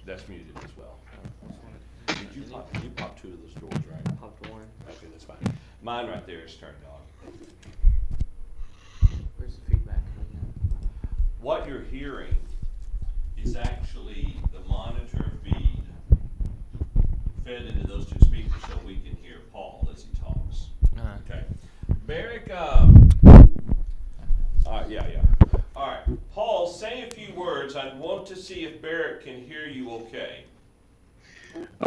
That's muted as well. Did you pop two of those doors, right? Popped one. Okay, that's fine. Mine right there is turned on. Where's the feedback coming in? What you're hearing is actually the monitor feed fed into those two speakers so we can hear Paul as he talks. Okay. Barrick, all right, yeah. All right, Paul, say a few words. I want to see if Barrick can hear you okay.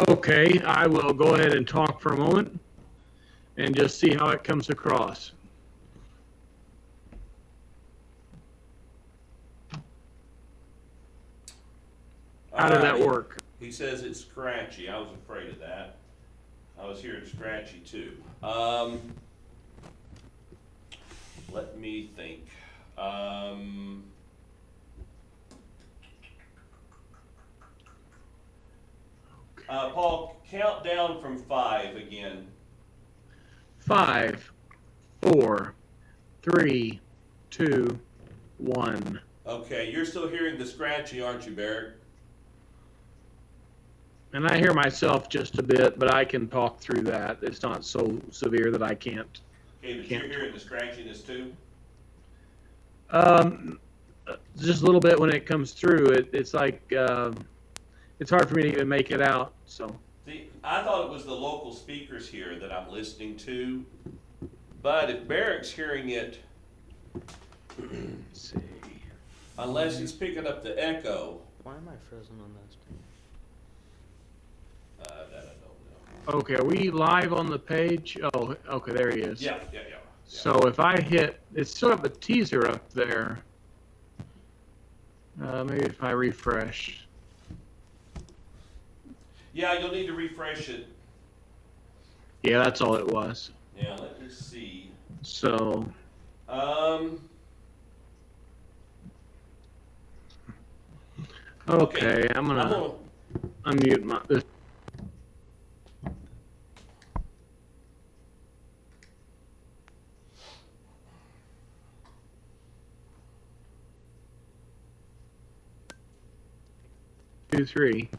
Okay, I will go ahead and talk for a moment and just see how it comes across. How did that work? He says it's scratchy. I was afraid of that. I was hearing scratchy too. Let me think. Paul, count down from 5 again. 5, 4, 3, 2, 1. Okay, you're still hearing the scratchy, aren't you, Barrett? And I hear myself just a bit, but I can talk through that. It's not so severe that I can't. Okay, but you're hearing the scratchiness too? Just a little bit when it comes through. It's like, it's hard for me to even make it out, so. See, I thought it was the local speakers here that I'm listening to, but if Barrick's hearing it, Let's see. unless he's picking up the echo, Why am I frozen on those two? that I don't know. Okay, are we live on the page? Oh, okay, there he is. Yeah. So if I hit, it's still got the teaser up there. Maybe if I refresh. Yeah, you'll need to refresh it. Yeah, that's all it was. Yeah, let me see. So, okay, I'm gonna unmute my. This. Two, three.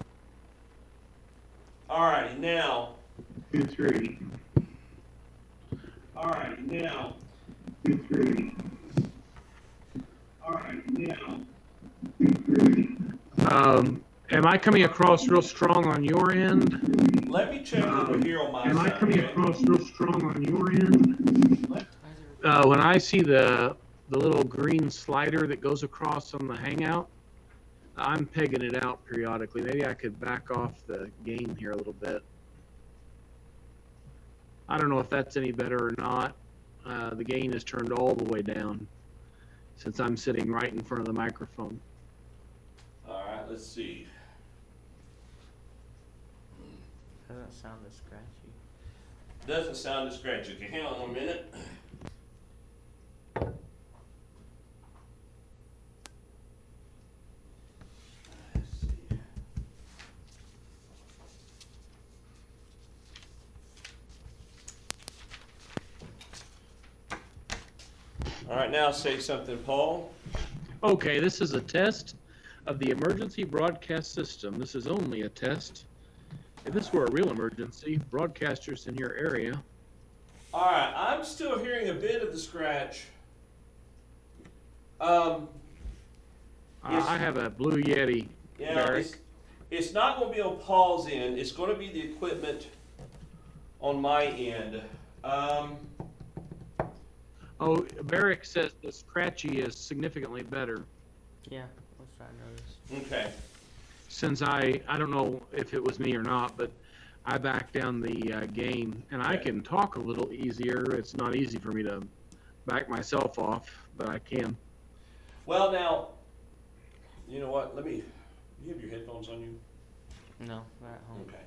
All right, now. 2, 3. All right, now. 2, 3. All right, now. 2, 3. Am I coming across real strong on your end? Let me check over here on my side. Am I coming across real strong on your end? When I see the little green slider that goes across on the Hangout, I'm pegging it out periodically. Maybe I could back off the gain here a little bit. I don't know if that's any better or not. The gain is turned all the way down since I'm sitting right in front of the microphone. All right, let's see. Doesn't sound as scratchy. Doesn't sound as scratchy. Okay, hang on 1 minute. Let's see. All right, now say something, Paul. Okay, this is a test of the emergency broadcast system. This is only a test. If this were a real emergency, broadcasters in your area. All right, I'm still hearing a bit of the scratch. I have a Blue Yeti. Yeah, Barrick. it's not going to be on Paul's end. It's going to be the equipment on my end. Oh, Barrick says the scratchy is significantly better. Yeah, what's that notice? Okay. Since I don't know if it was me or not, but I backed down the gain, and I can talk a little easier. It's not easy for me to back myself off, but I can. Well, now, you know what? You have your headphones on you? No, not at home. Okay.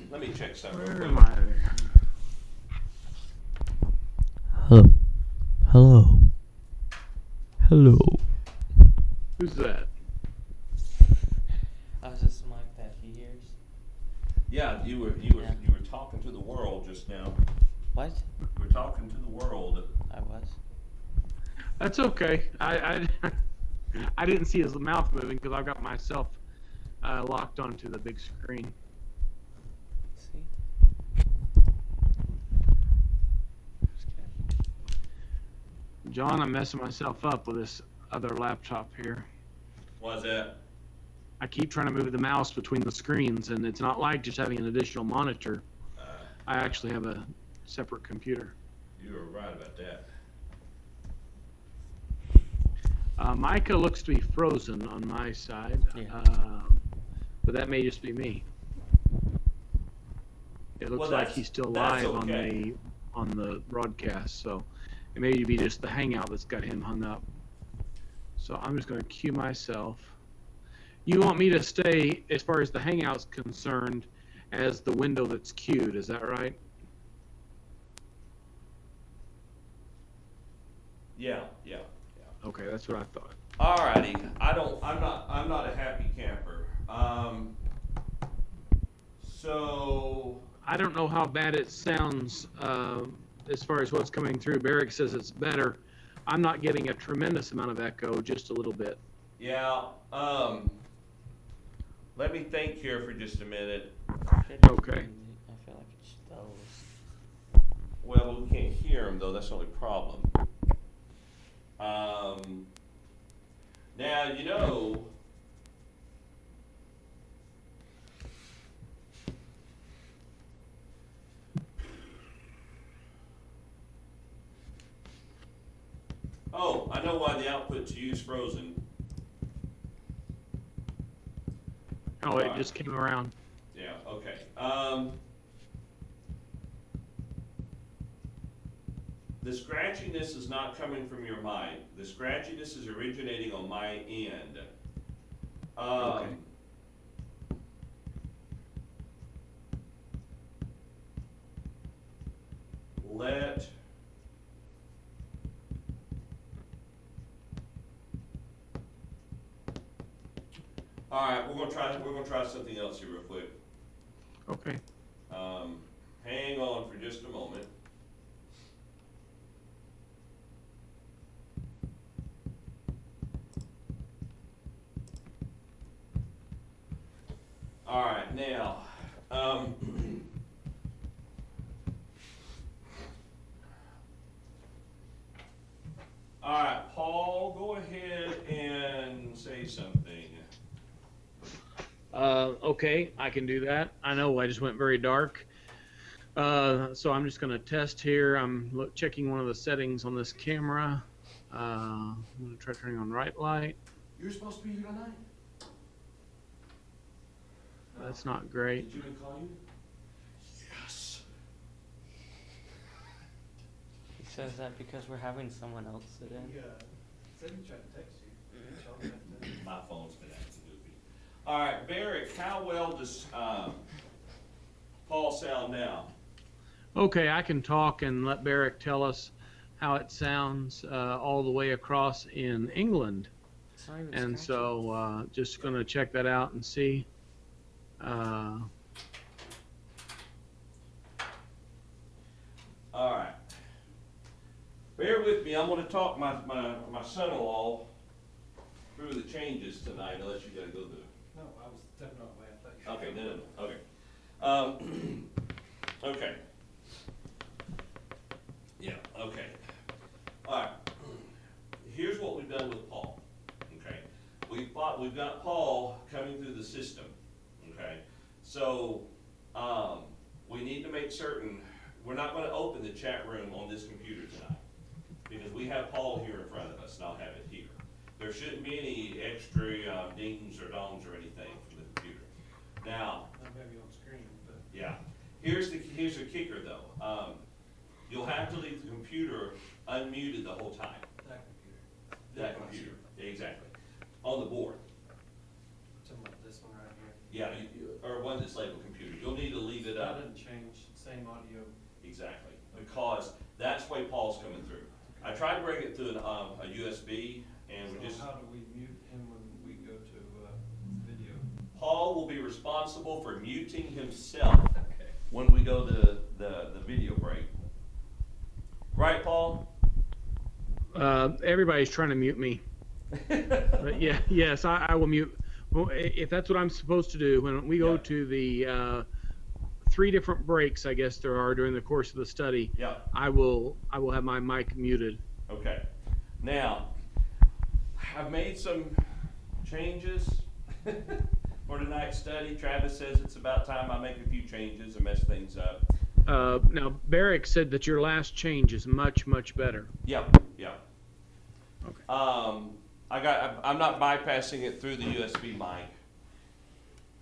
Let me check something. Where real am quick. I? Hello. Who's that? Was this the mic that he hears? Yeah, you were talking to the world just now. What? You were talking to the world. I was. That's okay. I didn't see his mouth moving because I've got myself locked onto the big screen. See? John, I'm messing myself up with this other laptop here. Why's that? I keep trying to move the mouse between the screens, and it's not like just having an additional monitor. I actually have a separate computer. You were right about that. Micah looks to be frozen on my side, Yeah. but that may just be me. It looks Well, like he's still that's live okay. on the broadcast, so it may be just the Hangout that's got him hung up. So I'm just going to cue myself. You want me to stay, as far as the Hangout's concerned, as the window that's queued, is that right? Yeah. Okay, that's what I thought. Alrighty, I'm not a happy camper. So, I don't know how bad it sounds as far as what's coming through. Barrick says it's better. I'm not getting a tremendous amount of echo, just a little bit. yeah, let me think here for just a minute. Okay. I feel like it's those. Well, we can't hear him though, that's the only problem. Now, oh, I know why the output to you is frozen. Oh, it just came around. Yeah, okay. The scratchiness is not coming from your mic. The scratchiness is originating on my end. Okay. All right, we're gonna try something else here real quick. Okay. Hang on for just a moment. All right, now, all right, Paul, go ahead and say something. Okay, I can do that. I know I just went very dark. So I'm just going to test here. I'm checking one of the settings on this camera. I'm going to try turning on right light. You're supposed to be here tonight? That's not great. Did Jimmy call you? Yes. He says that because we're having someone else sit in. Yeah, said he tried to text you. My phone's been acting goofy. All right, Barrick, how well does Paul sound now? Okay, I can talk and let Barrick tell us how it sounds all the way across in England. It's not even And scratchy. so just going to check that out and see. All right. Bear with me. I'm going to talk my son-in-law through the changes tonight, unless you got to go through. No, I was stepping on the way. I thought you. Okay, no. Okay. Okay. Yeah, okay. All right. Here's what we've done with Paul. Okay. We've got Paul coming through the system. Okay. So, we need to make certain we're not going to open the chat room on this computer tonight because we have Paul here in front of us, and I'll have it here. There shouldn't be any extra dings or dongs or anything from the computer. Now, I'm maybe on screen, but. yeah, here's the kicker though. You'll have to leave the computer unmuted the whole time. That computer, exactly, on the board. Talking about this one right here. Yeah, or one that's labeled computer. You'll need to leave it That up. didn't change, same audio. Exactly, because that's the way Paul's coming through. I tried to bring it through a USB, and we just. So how do we mute him when we go to video? Paul will be responsible for muting himself Okay. when we go to the video break. Right, Paul? Everybody's trying to mute me. But yes, I will mute Well, if that's what I'm supposed to do, when we go Yeah. to the 3 different breaks, I guess there are during the course of the study, Yeah. I will have my mic muted. Okay. Now, I've made some changes for tonight's study. Travis says it's about time I make a few changes and mess things up. Now, Barrick said that your last change is much, much better. Yeah, yeah. Okay. I'm not bypassing it through the USB mic,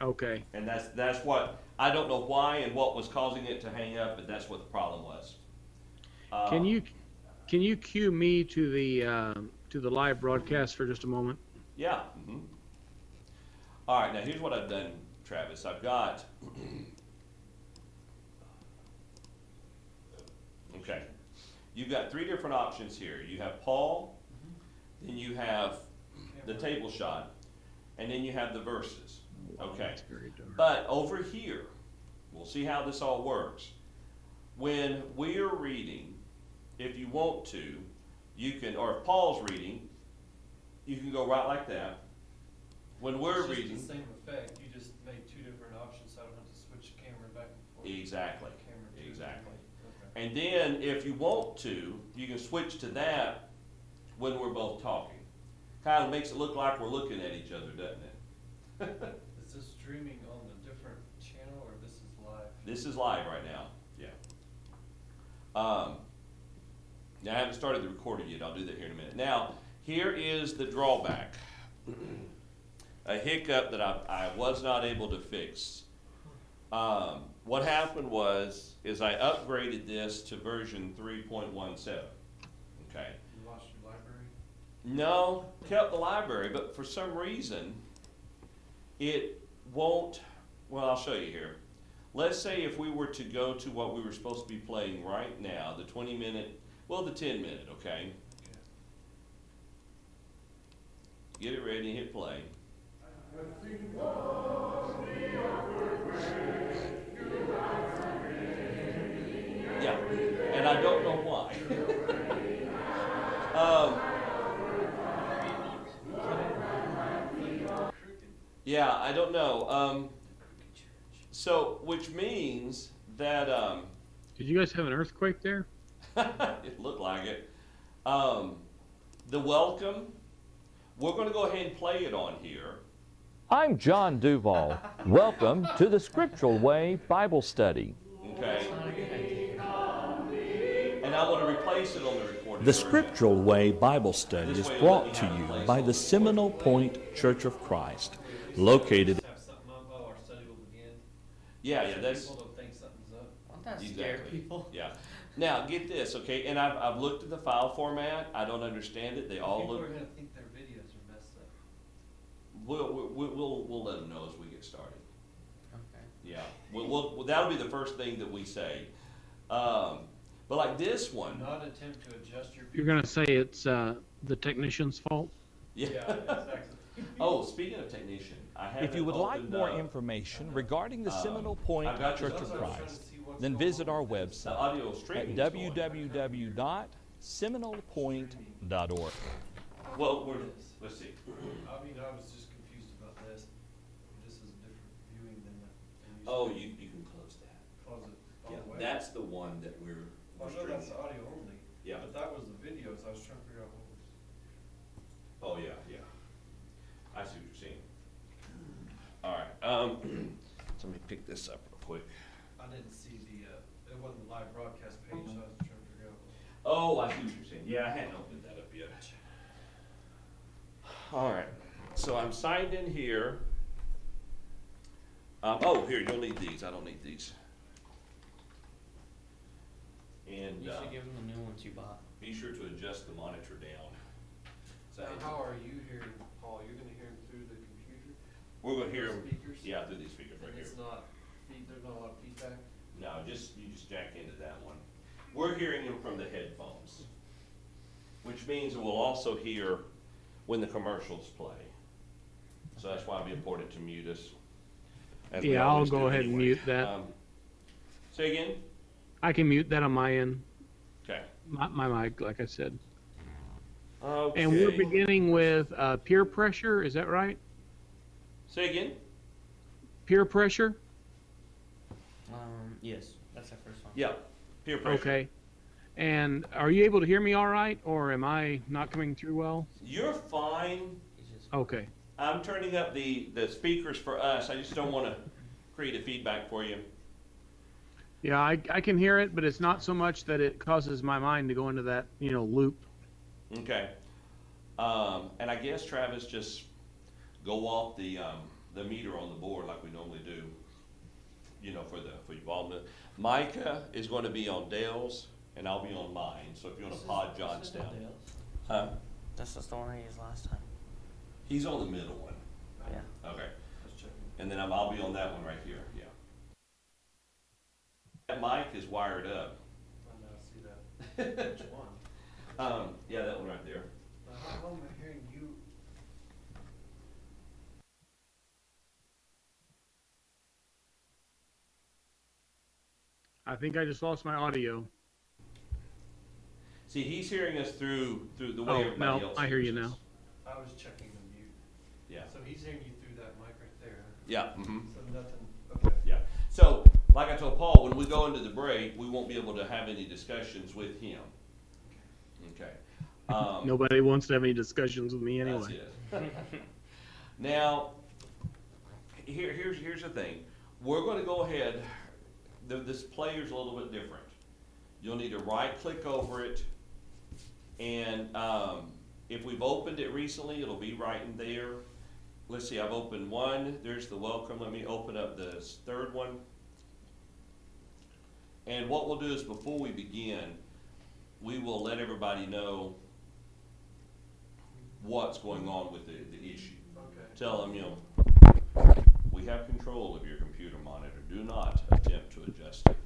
Okay. and that's what, I don't know why and what was causing it to hang up, but that's what the problem was. Can you cue me to the live broadcast for just a moment? Yeah. All right, now here's what I've done, Travis. I've got, okay, you've got 3 different options here. You have Paul, then you have the table shot, and then you have the verses. Okay. That's very dark. But over here, we'll see how this all works. When we're reading, if you want to, you can, or if Paul's reading, you can go right like that. When we're It's reading, just the same effect, you just made 2 different options, so I don't have to switch the camera back and forth. exactly, Camera 2, exactly. Okay. And then if you want to, you can switch to that when we're both talking. Kind of makes it look like we're looking at each other, doesn't it? Is this streaming on the different channel, or this is live? This is live right now, yeah. Now I haven't started the recording yet, I'll do that here in a minute. Now, here is the drawback. A hiccup that I was not able to fix. What happened is I upgraded this to version 3.17, okay? You lost your library? No, kept the library, but for some reason, it won't, well, I'll show you here. Let's say if we were to go to what we were supposed to be playing right now, the 20-minute, well, the 10-minute, okay? Get it ready, hit play. Yeah, and I don't know why. Yeah, I don't know. So, which means that, Did you guys have an earthquake there? it looked like it. The welcome, we're going to go ahead and play it on here. I'm John Duval. Welcome to the Scriptural Way Bible Study. Okay. And I want to replace it on the recording. The Scriptural Way Bible Study is brought to you by the Seminole Point Church of Christ, located. Have something up, oh, our study will begin. Yeah, So that's people don't think something's up. Won't that scare exactly. people? Yeah. Now get this, okay? And I've looked at the file format. I don't understand it. They all People look. are gonna think their videos are messed up. We'll let them know as we get started. Okay. Yeah. That'll be the first thing that we say. But like this Do one. not attempt to adjust your. You're gonna say it's the technician's fault? Yeah. Exactly. Oh, speaking of technician, I have. If you would like more information regarding the Seminole Point I've got Church this of other Christ, then visit our the website audio at streaming. is going. www.seminolepoint.org. Well, let's see. I mean, I was just confused about this. This is a different viewing than the. than Oh, see. you can close that. Close it all Yeah, the way. that's the one that we're Oh, no, that's streaming. audio only. Yeah. But that was the video, so I was trying to figure out what was. Oh, yeah, yeah. I see what you're saying. All right, so let me pick this up real quick. I didn't see it wasn't the live broadcast page, so I was trying to figure out. Oh, I see what you're saying. Yeah, I hadn't opened that up yet. All right, so I'm signed in here. Oh, here, you'll need these. I don't need these. And You should give them the new ones you bought. be sure to adjust the monitor down. So Now, how are you hearing Paul? You're gonna hear him through the computer? we're gonna hear them. Speakers? Yeah, through these speakers right And here. it's not, there's not a lot of feedback? No, you just jack into that one. We're hearing them from the headphones, which means we'll also hear when the commercials play. So that's why it'd be important to mute us. as we Yeah, I'll always go do ahead and anyway. mute that. Say again? I can mute that on my end, Okay. my mic, like I said. Okay. And we're beginning with peer pressure, is that right? Say again? Peer pressure? Yes, that's our first one. Yeah, peer pressure. Okay. And are you able to hear me all right, or am I not coming through well? You're fine. It's just Okay. I'm turning up the speakers for us. I just don't want to create a feedback for you. Yeah, I can hear it, but it's not so much that it causes my mind to go into that, loop. Okay. And I guess Travis, just go off the meter on the board like we normally do. For your volume. Micah is going to be on Dale's, and I'll be on mine. So if you want to pod John's down, huh? That's just the one I used last time. He's on the middle one. Yeah. Okay. Let's check. And then I'll be on that one right here. Yeah. That mic is wired up. I now see that. Which one? Yeah, that one right there. How am I hearing you? I think I just lost my audio. See, he's hearing us through the way Oh, everybody no, else I hear you hears us. now. I was checking the mute. Yeah. So he's hearing you through that mic right there. Yeah. Mm-hmm. So nothing, okay. Yeah. So, like I told Paul, when we go into the break, we won't be able to have any discussions with him. Okay. Nobody wants to have any discussions with me anyway. That's it. Now, here's the thing. We're going to go ahead. This player's a little bit different. You'll need to right-click over it, and if we've opened it recently, it'll be right in there. Let's see, I've opened one. There's the welcome. Let me open up the third one. And what we'll do is, before we begin, we will let everybody know what's going on with the issue. Okay. Tell them, we have control of your computer monitor. Do not attempt to adjust it.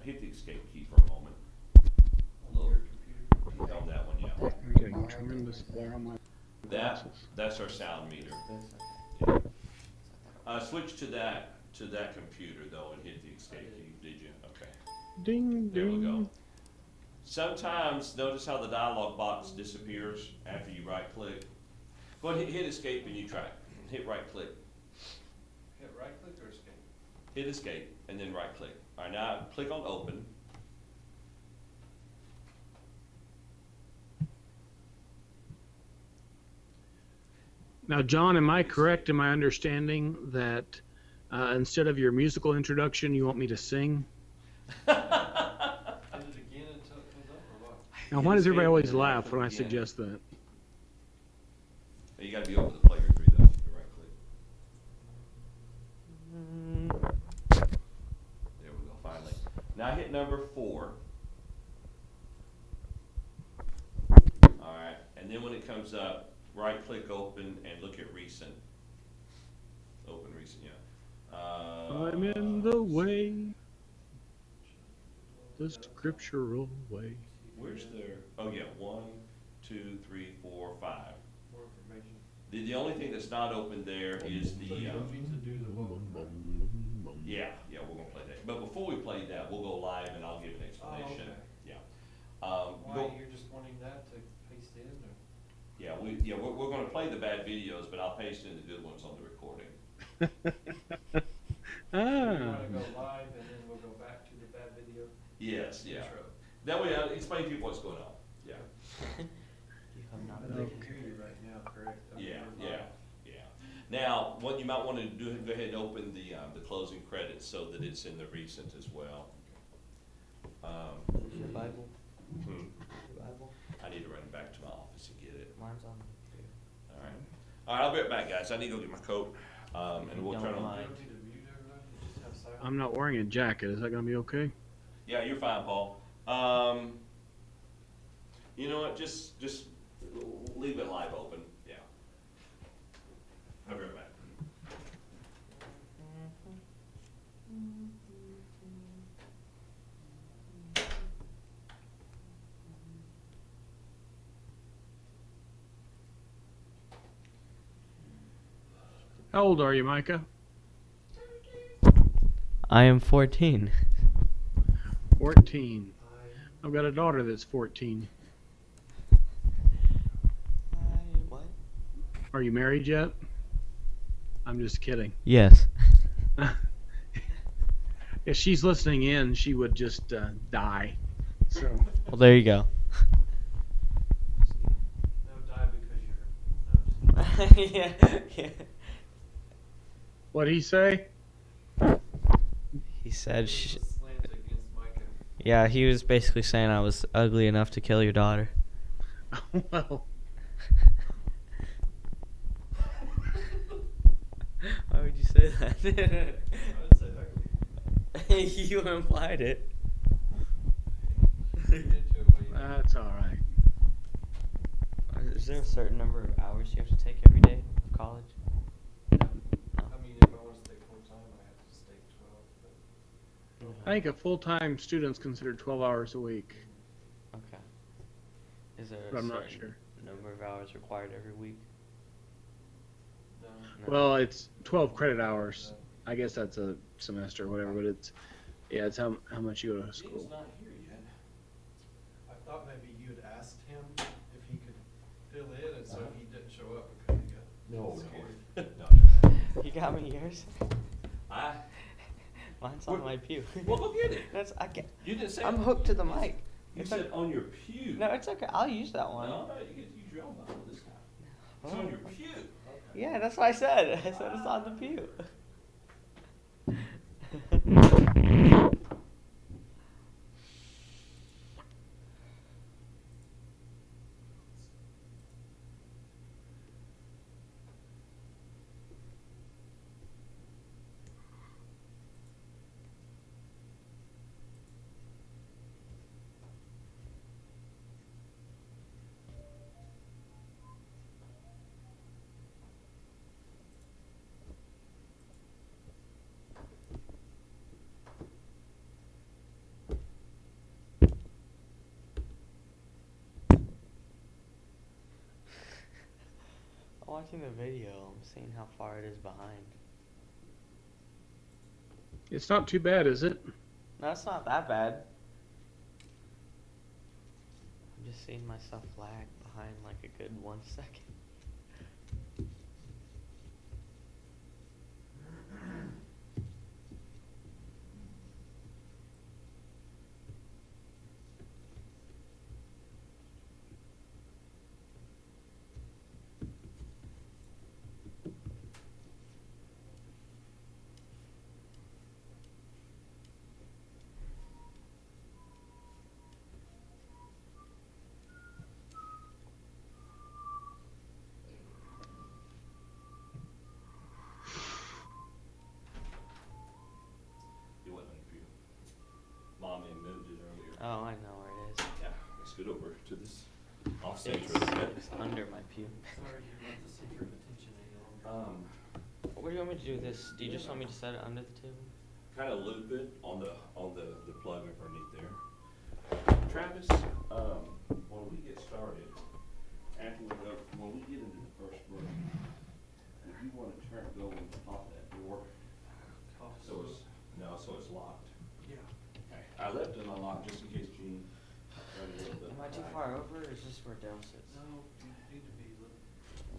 Hit the escape key for a moment. On your computer? On that one, yeah. I'm getting tremendous glare on my glasses. That's our sound meter. That's okay. Switch to that computer though and hit the escape key. Did you? Okay. Ding, There we ding. go. Sometimes notice how the dialog box disappears after you right click. Go ahead and hit escape and you try it. Hit right click. Hit right click or escape? Hit escape and then right click. All right, now click on open. Now, John, am I correct in my understanding that instead of your musical introduction, you want me to sing? Hit it again until it comes up or what? Now, why does everybody always laugh when I suggest that? You gotta be over the player tree though. Right click. There we go, finally. Now hit number 4. Alright, and then when it comes up, right click open and look at recent. Open recent, yeah. I'm in the way, the scriptural way. Where's there? Oh yeah, 1, 2, 3, 4, 5. More information. The only thing that's not open there is the, So you don't need to do the welcome. yeah, we're gonna play that. But before we play that, we'll go live and I'll give an explanation. okay. Yeah. Why, Go- you're just wanting that to paste in or? Yeah, we're gonna play the bad videos, but I'll paste in the good ones on the recording. You Ah, wanna go live and then we'll go back to the bad video? Yes, yeah. Intro. That way I'll explain to people what's going on. Yeah. You have not I been. can hear you right now, correct? Okay, Yeah, we're live. yeah. Now, what you might wanna do, go ahead and open the closing credits so that it's in the recent as well. Your Bible. Hmm, Your Bible. I need to run back to my office and get it. Mine's on here. Alright, I'll be right back, guys. I need to go get my coat, and we'll Don't turn on. mind. You don't need to mute everybody, just have silence. I'm not wearing a jacket. Is that going to be okay? Yeah, you're fine, Paul. You know what, just leave it live open, yeah. I'll be right back. How old are you, Micah? I am 14. 14. I've got a daughter that's 14. Why Are you married yet? I'm just kidding. Yes. If she's listening in, she would just die. So Well, there you go. No, die because you're. Yeah. Yeah. what'd he say? He said, Slant against Micah. yeah, he was basically saying I was ugly enough to kill your daughter. Well, Why would you say that? I didn't say ugly. You implied it. Get to it what you that's all right. Is there a certain number of hours you have to take every day of college? I mean, if I want to stay full time, I have to stay 12. But I think a full-time student's considered 12 hours a week, Okay. Is there but a I'm not certain sure. number of hours required every week? no. No. Well, it's 12 credit hours. I guess that's a semester or whatever, but it's how much you go to He's school. not here yet. I thought maybe you had asked him if he could fill in, and so if he didn't show up because he got scared. No. You got me yours? Mine's on my pew. Well, go get it. I can't. You didn't say. I'm hooked to the mic. You It's said okay. on your pew. No, it's okay. I'll use that one. No, you get to use your own Bible this time. It's on your pew. Yeah, that's what I said. I said it's on the pew. Watching the video, I'm seeing how far it is behind. It's not too bad, is it? No, it's not that bad. I'm just seeing myself lag behind like a good 1 second. You went on your pew. Mommy moved it earlier. Oh, I know where it is. Yeah, let's scoot over to this off It's, center. it's under my pew. Sorry, you're not the center of attention any longer. What do you want me to do with this? Do you just want me to set it under the table? Kind of loop it on the plug underneath there. Travis, when we get started, when we get into the first verse, if you want to go and pop that door, so it's locked. Yeah. Okay, I left it unlocked just in case Gene. Am I too far over, or is this where Dale sits? No, you need to be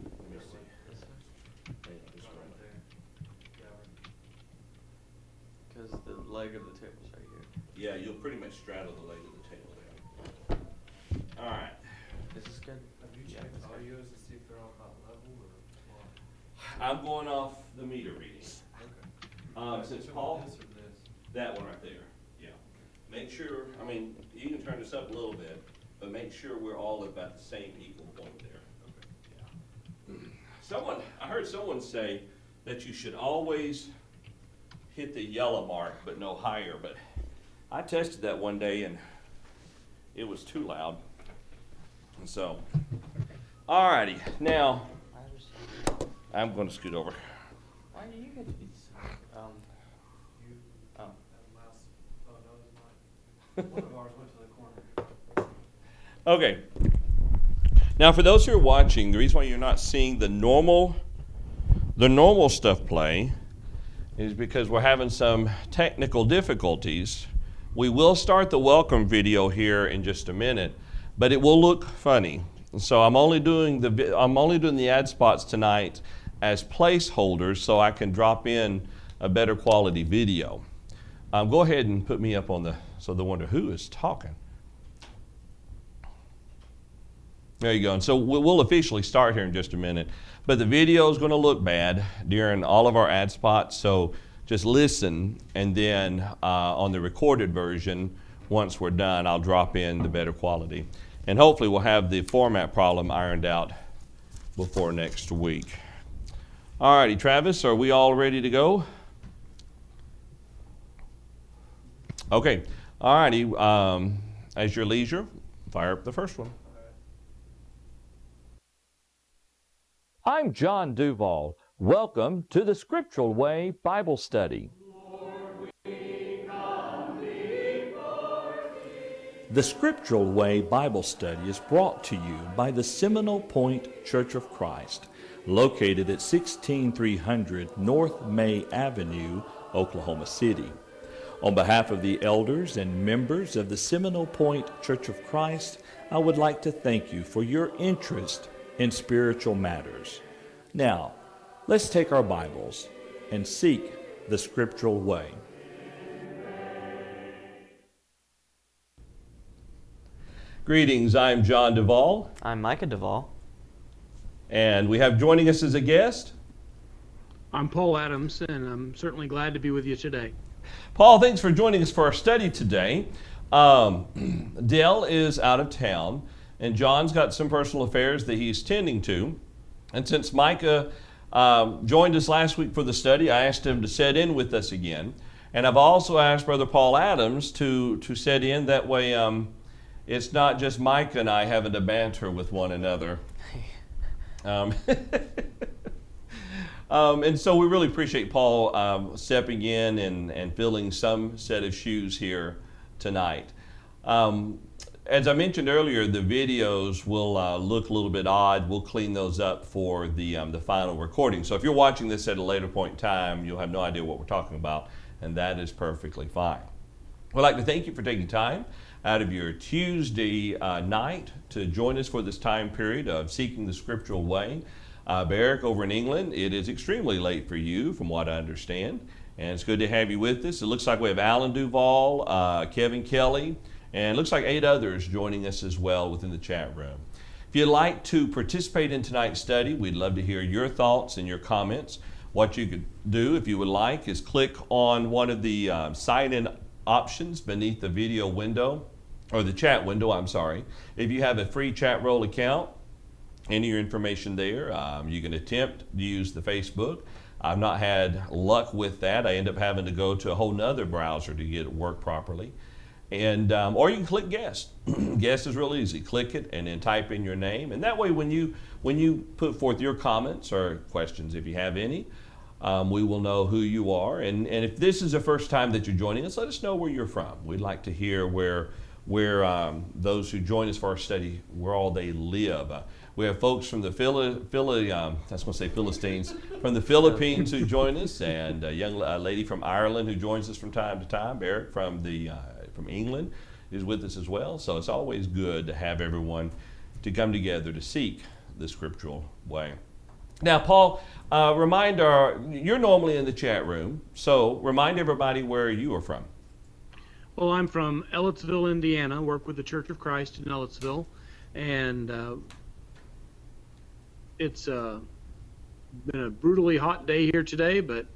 Let me see. This way? Yeah, just right right there. Yeah, right. Because the leg of the table's right here. Yeah, you'll pretty much straddle the leg of the table there. All right. Is this good? Have you Yeah, checked that's good. audios to see if they're all about level or what? I'm going off the meter reading. Okay. Since Which one, Paul, this or this? that one right there, yeah. Make sure, I mean, you can turn this up a little bit, but make sure we're all about the same equal point there. Okay. Yeah. I heard someone say that you should always hit the yellow mark, but no higher, but I tested that one day and it was too loud. And so, alrighty, now, I understand. I'm gonna scoot over. Why do you get to be so, You, oh. that last, oh no, it's mine. One of ours went to the corner. Okay. Now, for those who are watching, the reason why you're not seeing the normal stuff play is because we're having some technical difficulties. We will start the welcome video here in just a minute, but it will look funny. So I'm only doing the ad spots tonight as placeholders so I can drop in a better quality video. Go ahead and put me up on so they wonder who is talking. There you go. And so we'll officially start here in just a minute. But the video is going to look bad during all of our ad spots, so just listen, and then on the recorded version, once we're done, I'll drop in the better quality. And hopefully we'll have the format problem ironed out before next week. All righty, Travis, are we all ready to go? Okay. All righty. As your leisure, fire up the first one. I'm John Duval. Welcome to the Scriptural Way Bible Study. The Scriptural Way Bible Study is brought to you by the Seminole Point Church of Christ, located at 16300 North May Avenue, Oklahoma City. On behalf of the elders and members of the Seminole Point Church of Christ, I would like to thank you for your interest in spiritual matters. Now, let's take our Bibles and seek the Scriptural Way. Greetings, I'm John Duvall, I'm Micah Duvall. and we have joining us as a guest, I'm Paul Adams, and I'm certainly glad to be with you today. Paul. Thanks for joining us for our study today. Dell is out of town, and John's got some personal affairs that he's tending to. And since Micah joined us last week for the study, I asked him to set in with us again. And I've also asked Brother Paul Adams to set in. That way it's not just Micah and I having to banter with one another. And so we really appreciate Paul stepping in and filling some set of shoes here tonight. As I mentioned earlier, the videos will look a little bit odd. We'll clean those up for the final recording. So if you're watching this at a later point in time, you'll have no idea what we're talking about, and that is perfectly fine. We'd like to thank you for taking time out of your Tuesday night to join us for this time period of seeking the Scriptural Way. Barrick, over in England, it is extremely late for you, from what I understand, and it's good to have you with us. It looks like we have Alan Duvall, Kevin Kelly, and it looks like 8 others joining us as well within the chat room. If you'd like to participate in tonight's study, we'd love to hear your thoughts and your comments. What you could do, if you would like, is click on one of the sign-in options beneath the video window, or the chat window, I'm sorry. If you have a free chat roll account, enter your information there. You can attempt to use the Facebook. I've not had luck with that. I end up having to go to a whole nother browser to get it work properly. And or you can click guest. Guest is real easy. Click it and then type in your name. And that way, when you put forth your comments or questions, if you have any, we will know who you are. And if this is the first time that you're joining us, let us know where you're from. We'd like to hear where those who join us for our study, where all they live. We have folks from the Philistines, from the Philippines who join us, and a young lady from Ireland who joins us from time to time. Barrett from England is with us as well. So it's always good to have everyone to come together to seek the Scriptural Way. Now, Paul, you're normally in the chat room, so remind everybody where you are from. Well, I'm from Ellettsville, Indiana, work with the Church of Christ in Ellettsville, and it's been a brutally hot day here today, but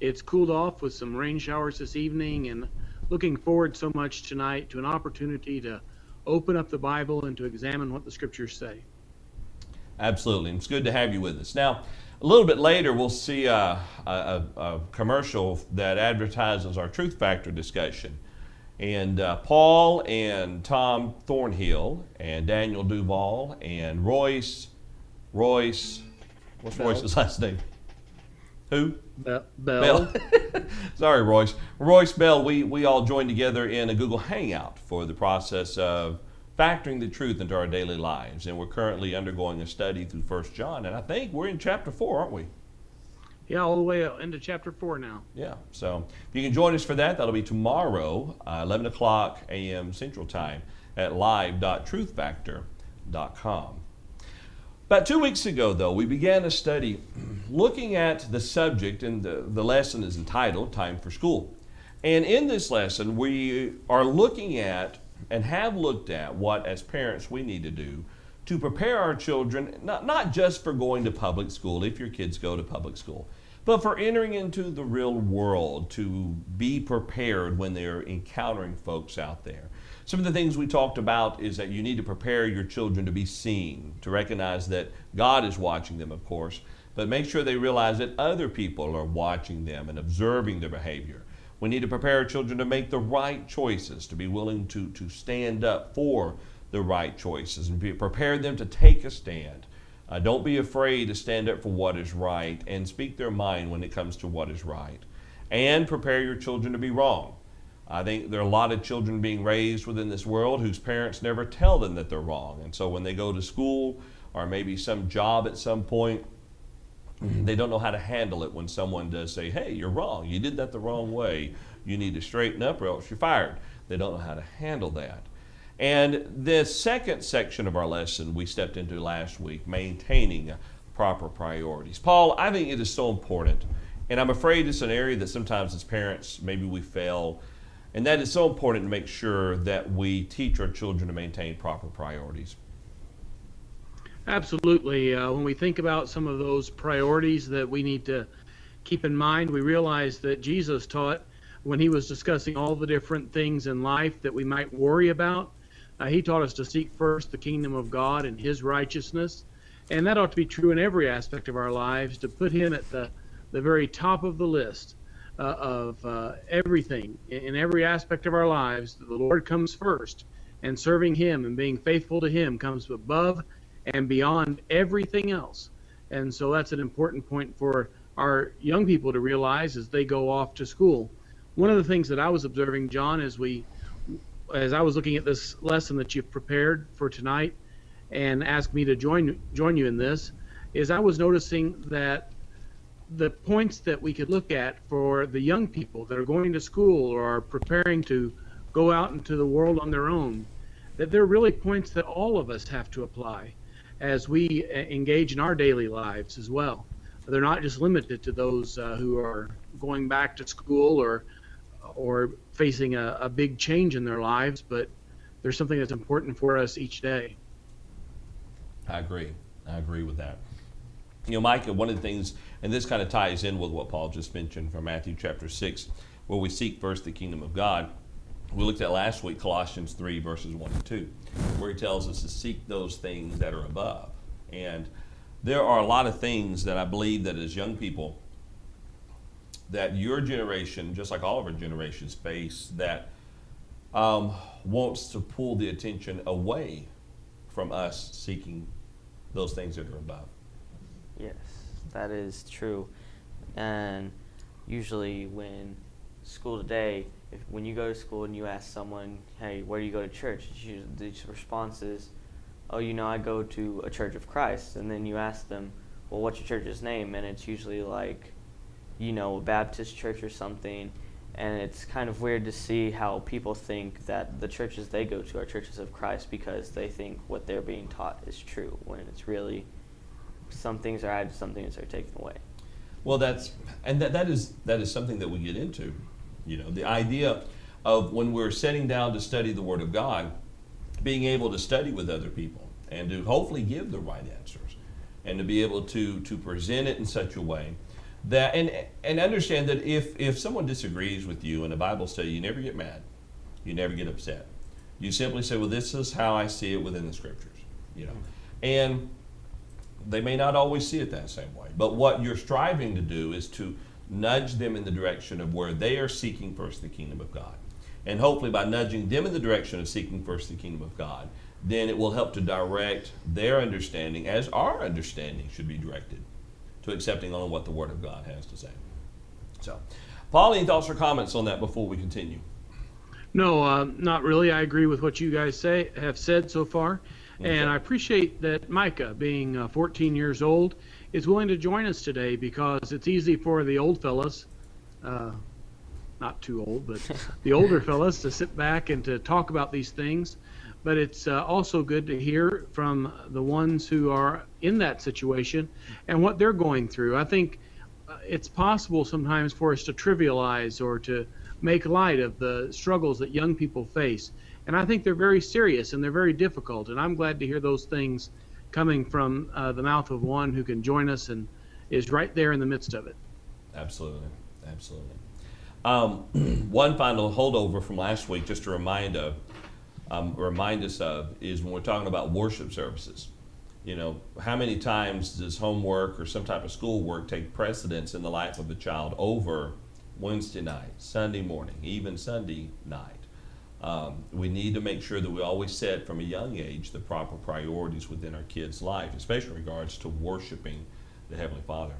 it's cooled off with some rain showers this evening, and looking forward so much tonight to an opportunity to open up the Bible and to examine what the Scriptures say. Absolutely. It's good to have you with us. Now, a little bit later, we'll see a commercial that advertises our Truth Factor discussion. And Paul and Tom Thornhill and Daniel Duvall and Royce, what's Bell. Royce's last name? Who? Bell. Sorry, Royce. Royce Bell, we all joined together in a Google Hangout for the process of factoring the truth into our daily lives. And we're currently undergoing a study through 1 John. And I think we're in chapter 4, aren't we? Yeah, all the way into chapter 4 now. Yeah, so if you can join us for that, that'll be tomorrow, 11 o'clock a.m. Central Time at live.truthfactor.com. About 2 weeks ago, though, we began a study looking at the subject, and the lesson is entitled Time for School. And in this lesson, we are looking at and have looked at what, as parents, we need to do to prepare our children, not just for going to public school, if your kids go to public school, but for entering into the real world, to be prepared when they're encountering folks out there. Some of the things we talked about is that you need to prepare your children to be seen, to recognize that God is watching them, of course, but make sure they realize that other people are watching them and observing their behavior. We need to prepare our children to make the right choices, to be willing to stand up for the right choices, and prepare them to take a stand. Don't be afraid to stand up for what is right and speak their mind when it comes to what is right. And prepare your children to be wrong. I think there are a lot of children being raised within this world whose parents never tell them that they're wrong. And so when they go to school or maybe some job at some point, they don't know how to handle it when someone does say, hey, you're wrong. You did that the wrong way. You need to straighten up or else you're fired. They don't know how to handle that. And the second section of our lesson we stepped into last week, maintaining proper priorities. Paul, I think it is so important, and I'm afraid it's an area that sometimes as parents maybe we fail, and that is so important to make sure that we teach our children to maintain proper priorities. Absolutely. When we think about some of those priorities that we need to keep in mind, we realize that Jesus taught when he was discussing all the different things in life that we might worry about. He taught us to seek first the kingdom of God and his righteousness. And that ought to be true in every aspect of our lives, to put him at the very top of the list of everything. In every aspect of our lives, the Lord comes first. And serving him and being faithful to him comes above and beyond everything else. And so that's an important point for our young people to realize as they go off to school. One of the things that I was observing, John, as I was looking at this lesson that you've prepared for tonight and asked me to join you in this, is I was noticing that the points that we could look at for the young people that are going to school or are preparing to go out into the world on their own, that they're really points that all of us have to apply as we engage in our daily lives as well. They're not just limited to those who are going back to school or facing a big change in their lives, but there's something that's important for us each day. I agree with that. You know, Micah, one of the things, and this kind of ties in with what Paul just mentioned from Matthew chapter 6, where we seek first the kingdom of God. We looked at last week Colossians 3 verses 1 and 2, where he tells us to seek those things that are above. And there are a lot of things that I believe that as young people, that your generation, just like all of our generations, face that wants to pull the attention away from us seeking those things that are above. Yes, that is true. And usually when school today, when you go to school and you ask someone, hey, where do you go to church? The response is, oh, I go to a Church of Christ. And then you ask them, well, what's your church's name? And it's usually like, a Baptist church or something. And it's kind of weird to see how people think that the churches they go to are churches of Christ because they think what they're being taught is true, when it's really some things are added, some things are taken away. Well, that is something that we get into. The idea of when we're sitting down to study the Word of God, being able to study with other people and to hopefully give the right answers and to be able to present it in such a way that, and understand that if someone disagrees with you in a Bible study, you never get mad. You never get upset. You simply say, well, this is how I see it within the Scriptures. And they may not always see it that same way. But what you're striving to do is to nudge them in the direction of where they are seeking first the kingdom of God. And hopefully by nudging them in the direction of seeking first the kingdom of God, then it will help to direct their understanding, as our understanding should be directed, to accepting on what the Word of God has to say. So, Paul, any thoughts or comments on that before we continue? No, not really. I agree with what you guys have said so far. Okay. And I appreciate that Micah, being 14 years old, is willing to join us today, because it's easy for the old fellas, not too old, but the older fellas, to sit back and to talk about these things. but it's also good to hear from the ones who are in that situation and what they're going through. I think it's possible sometimes for us to trivialize or to make light of the struggles that young people face. And I think they're very serious and they're very difficult. And I'm glad to hear those things coming from the mouth of one who can join us and is right there in the midst of it. Absolutely, absolutely. One final holdover from last week, just to remind us of, is when we're talking about worship services. You know, how many times does homework or some type of schoolwork take precedence in the life of a child over Wednesday night, Sunday morning, even Sunday night? We need to make sure that we always set from a young age the proper priorities within our kids' life, especially in regards to worshiping the Heavenly Father.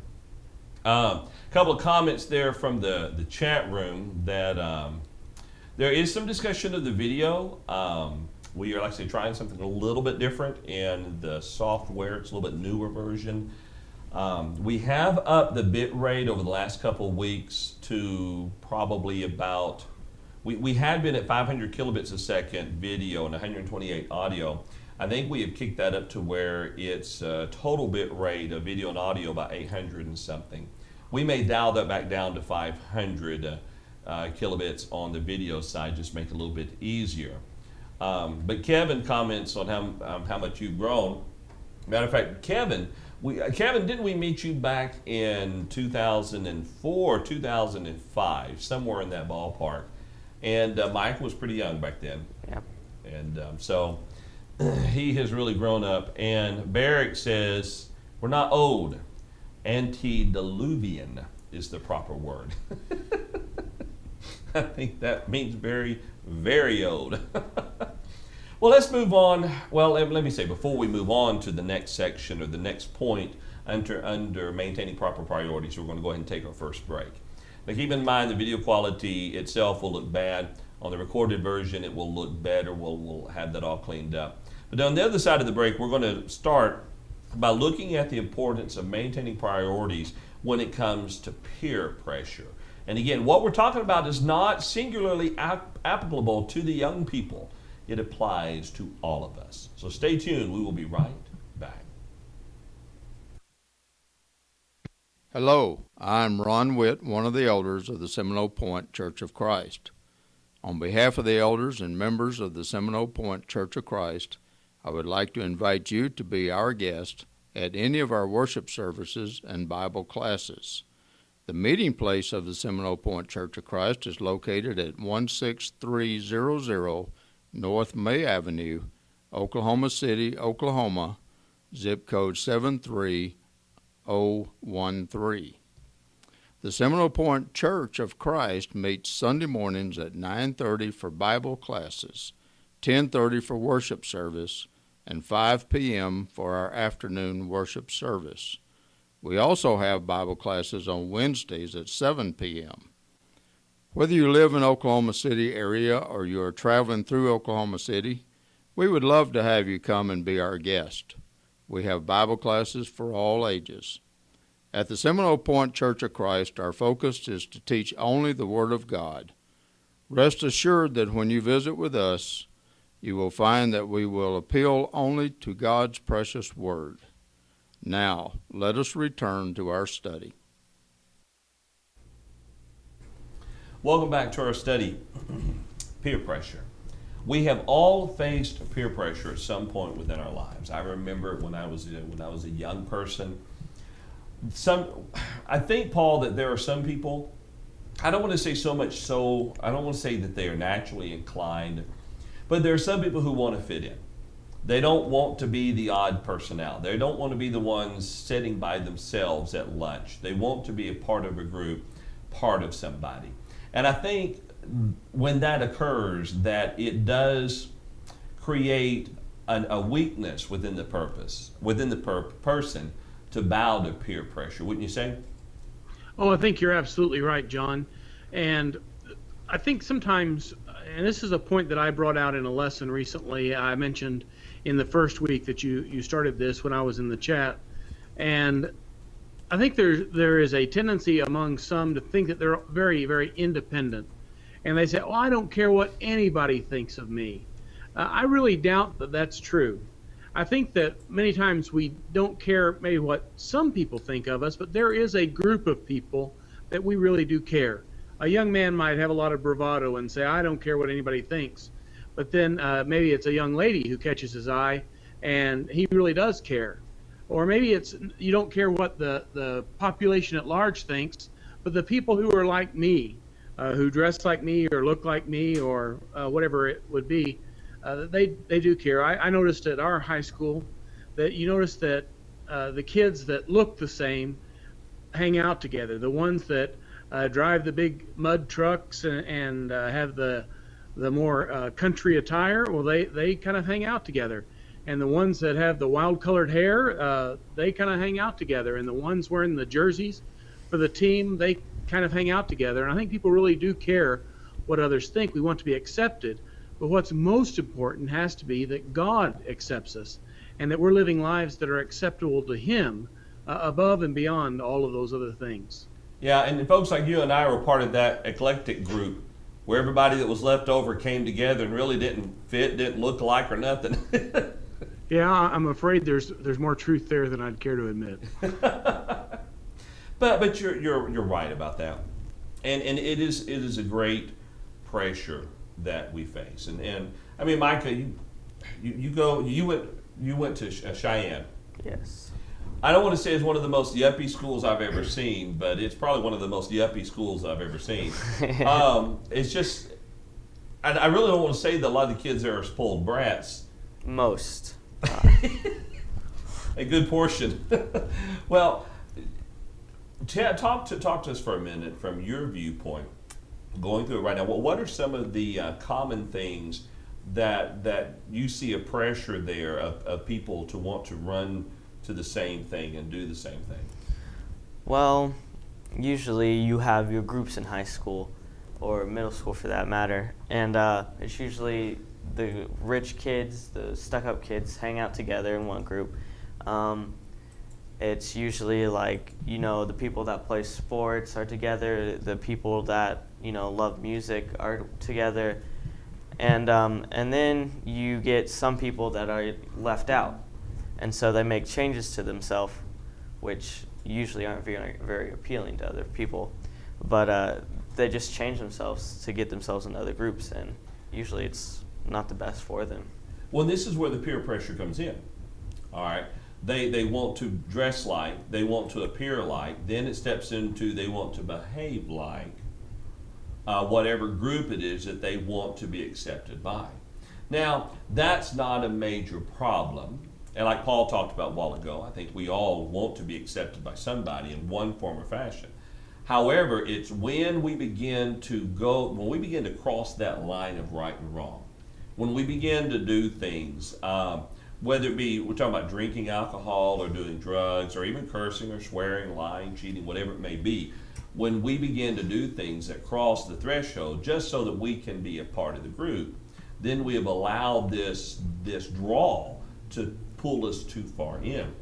A couple of comments there from the chat room that there is some discussion of the video. We are, like I say, trying something a little bit different in the software. It's a little bit newer version. We have upped the bit rate over the last couple of weeks to probably about, we had been at 500 kilobits a second video and 128 audio. I think we have kicked that up to where it's a total bit rate of video and audio about 800 and something. We may dial that back down to 500 kilobits on the video side, just make it a little bit easier. But Kevin comments on how much you've grown. Matter of fact, Kevin, didn't we meet you back in 2004, 2005, somewhere in that ballpark? And Mike was pretty young back then. Yep. And so he has really grown up. And Barrick says, we're not old. Antediluvian is the proper word. I think that means very, very old. Well, let's move on. Well, let me say, before we move on to the next section or the next point under maintaining proper priorities, we're going to go ahead and take our first break. Now, keep in mind the video quality itself will look bad. On the recorded version, it will look better. We'll have that all cleaned up. But on the other side of the break, we're going to start by looking at the importance of maintaining priorities when it comes to peer pressure. And again, what we're talking about is not singularly applicable to the young people. It applies to all of us. So stay tuned. We will be right back. Hello, I'm Ron Witt, one of the elders of the Seminole Point Church of Christ. On behalf of the elders and members of the Seminole Point Church of Christ, I would like to invite you to be our guest at any of our worship services and Bible classes. The meeting place of the Seminole Point Church of Christ is located at 16300 North May Avenue, Oklahoma City, Oklahoma, zip code 73013. The Seminole Point Church of Christ meets Sunday mornings at 9:30 for Bible classes, 10:30 for worship service, and 5 p.m. for our afternoon worship service. We also have Bible classes on Wednesdays at 7 p.m. Whether you live in Oklahoma City area or you are traveling through Oklahoma City, we would love to have you come and be our guest. We have Bible classes for all ages. At the Seminole Point Church of Christ, our focus is to teach only the Word of God. Rest assured that when you visit with us, you will find that we will appeal only to God's precious Word. Now, let us return to our study. Welcome back to our study, peer pressure. We have all faced peer pressure at some point within our lives. I remember when I was a young person. I think, Paul, that there are some people, I don't want to say that they are naturally inclined, but there are some people who want to fit in. They don't want to be the odd person out. They don't want to be the ones sitting by themselves at lunch. They want to be a part of a group, part of somebody. And I think when that occurs, that it does create a weakness within the person to bow to peer pressure, wouldn't you say? Oh, I think you're absolutely right, John. And I think sometimes, and this is a point that I brought out in a lesson recently, I mentioned in the first week that you started this when I was in the chat. And I think there is a tendency among some to think that they're very, very independent. And they say, oh, I don't care what anybody thinks of me. I really doubt that that's true. I think that many times we don't care maybe what some people think of us, but there is a group of people that we really do care. A young man might have a lot of bravado and say, I don't care what anybody thinks. But then maybe it's a young lady who catches his eye and he really does care. Or maybe it's you don't care what the population at large thinks, but the people who are like me, who dress like me or look like me or whatever it would be, they do care. I noticed at our high school that you notice that the kids that look the same hang out together. The ones that drive the big mud trucks and have the more country attire, well, they kind of hang out together. And the ones that have the wild colored hair, they kind of hang out together. And the ones wearing the jerseys for the team, they kind of hang out together. And I think people really do care what others think. We want to be accepted. But what's most important has to be that God accepts us and that we're living lives that are acceptable to Him above and beyond all of those other things. Yeah, and folks like you and I were part of that eclectic group where everybody that was left over came together and really didn't fit, didn't look alike or nothing. Yeah, I'm afraid there's more truth there than I'd care to admit. But you're right about that, and it is a great pressure that we face, and I mean, Micah, you went to Cheyenne. Yes. I don't want to say it's one of the most yuppie schools I've ever seen, but it's probably one of the most yuppie schools I've ever seen. It's just, I really don't want to say that a lot of the kids there are spoiled brats. Most. A good portion. Well, talk to us for a minute from your viewpoint, going through it right now. Well, what are some of the common things that you see a pressure there of people to want to run to the same thing and do the same thing? Well, usually you have your groups in high school or middle school for that matter, and it's usually the rich kids, the stuck-up kids hang out together in one group. It's usually like, the people that play sports are together, the people that, love music are together, and then you get some people that are left out, and so they make changes to themselves, which usually aren't very appealing to other people, but they just change themselves to get themselves in other groups, and usually it's not the best for them. Well, this is where the peer pressure comes in. All right. They want to dress like, they want to appear like, then it steps into they want to behave like whatever group it is that they want to be accepted by. Now, that's not a major problem. And like Paul talked about a while ago, I think we all want to be accepted by somebody in one form or fashion. However, it's when we begin to cross that line of right and wrong, when we begin to do things, whether it be, we're talking about drinking alcohol or doing drugs or even cursing or swearing, lying, cheating, whatever it may be, when we begin to do things that cross the threshold just so that we can be a part of the group, then we have allowed this draw to pull us too far in.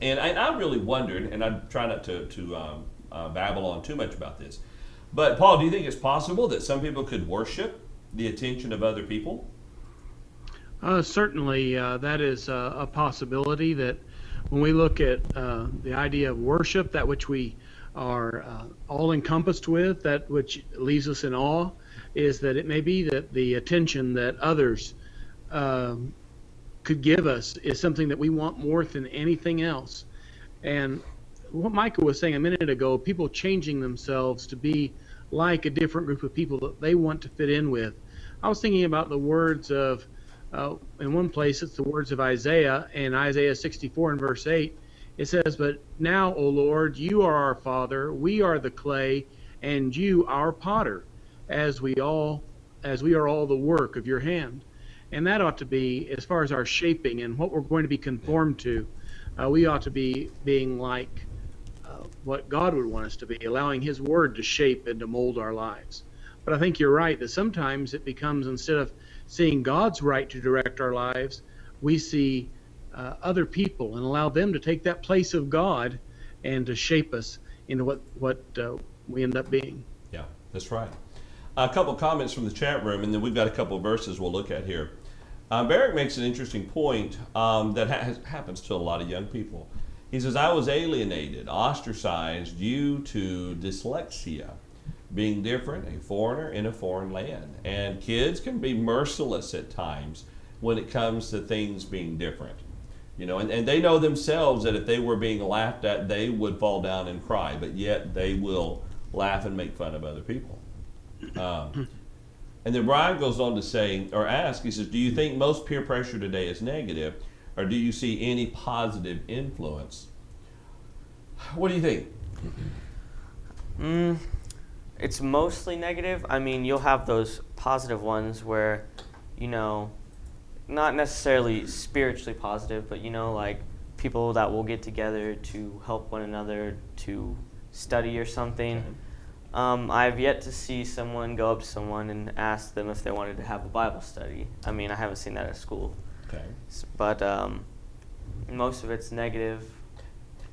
And I really wondered, and I try not to babble on too much about this, but Paul, do you think it's possible that some people could worship the attention of other people? Certainly, that is a possibility. That when we look at the idea of worship, that which we are all encompassed with, that which leaves us in awe, is that it may be that the attention that others could give us is something that we want more than anything else. And what Micah was saying a minute ago, people changing themselves to be like a different group of people that they want to fit in with. I was thinking about the words of, in one place, it's the words of Isaiah, in Isaiah 64 and verse 8. It says, "But now, O Lord, you are our Father, we are the clay, and you our potter, as we are all the work of your hand." And that ought to be, as far as our shaping and what we're going to be conformed to, we ought to be being like what God would want us to be, allowing His Word to shape and to mold our lives. But I think you're right that sometimes it becomes, instead of seeing God's right to direct our lives, we see other people and allow them to take that place of God and to shape us into what we end up being. Yeah, that's right. A couple comments from the chat room, and then we've got a couple of verses we'll look at here. Barrick makes an interesting point that happens to a lot of young people. He says, I was alienated, ostracized due to dyslexia, being different, a foreigner in a foreign land. And kids can be merciless at times when it comes to things being different. You know, and they know themselves that if they were being laughed at, they would fall down and cry, but yet they will laugh and make fun of other people. And then Brian goes on to say, or ask, he says, do you think most peer pressure today is negative, or do you see any positive influence? What do you think? It's mostly negative. I mean, you'll have those positive ones where, you know, not necessarily spiritually positive, but, you know, like people that will get together to help one another to study or something. I've yet to see someone go up to someone and ask them if they wanted to have a Bible study. I mean, I haven't seen that at school. Okay. But most of it's negative.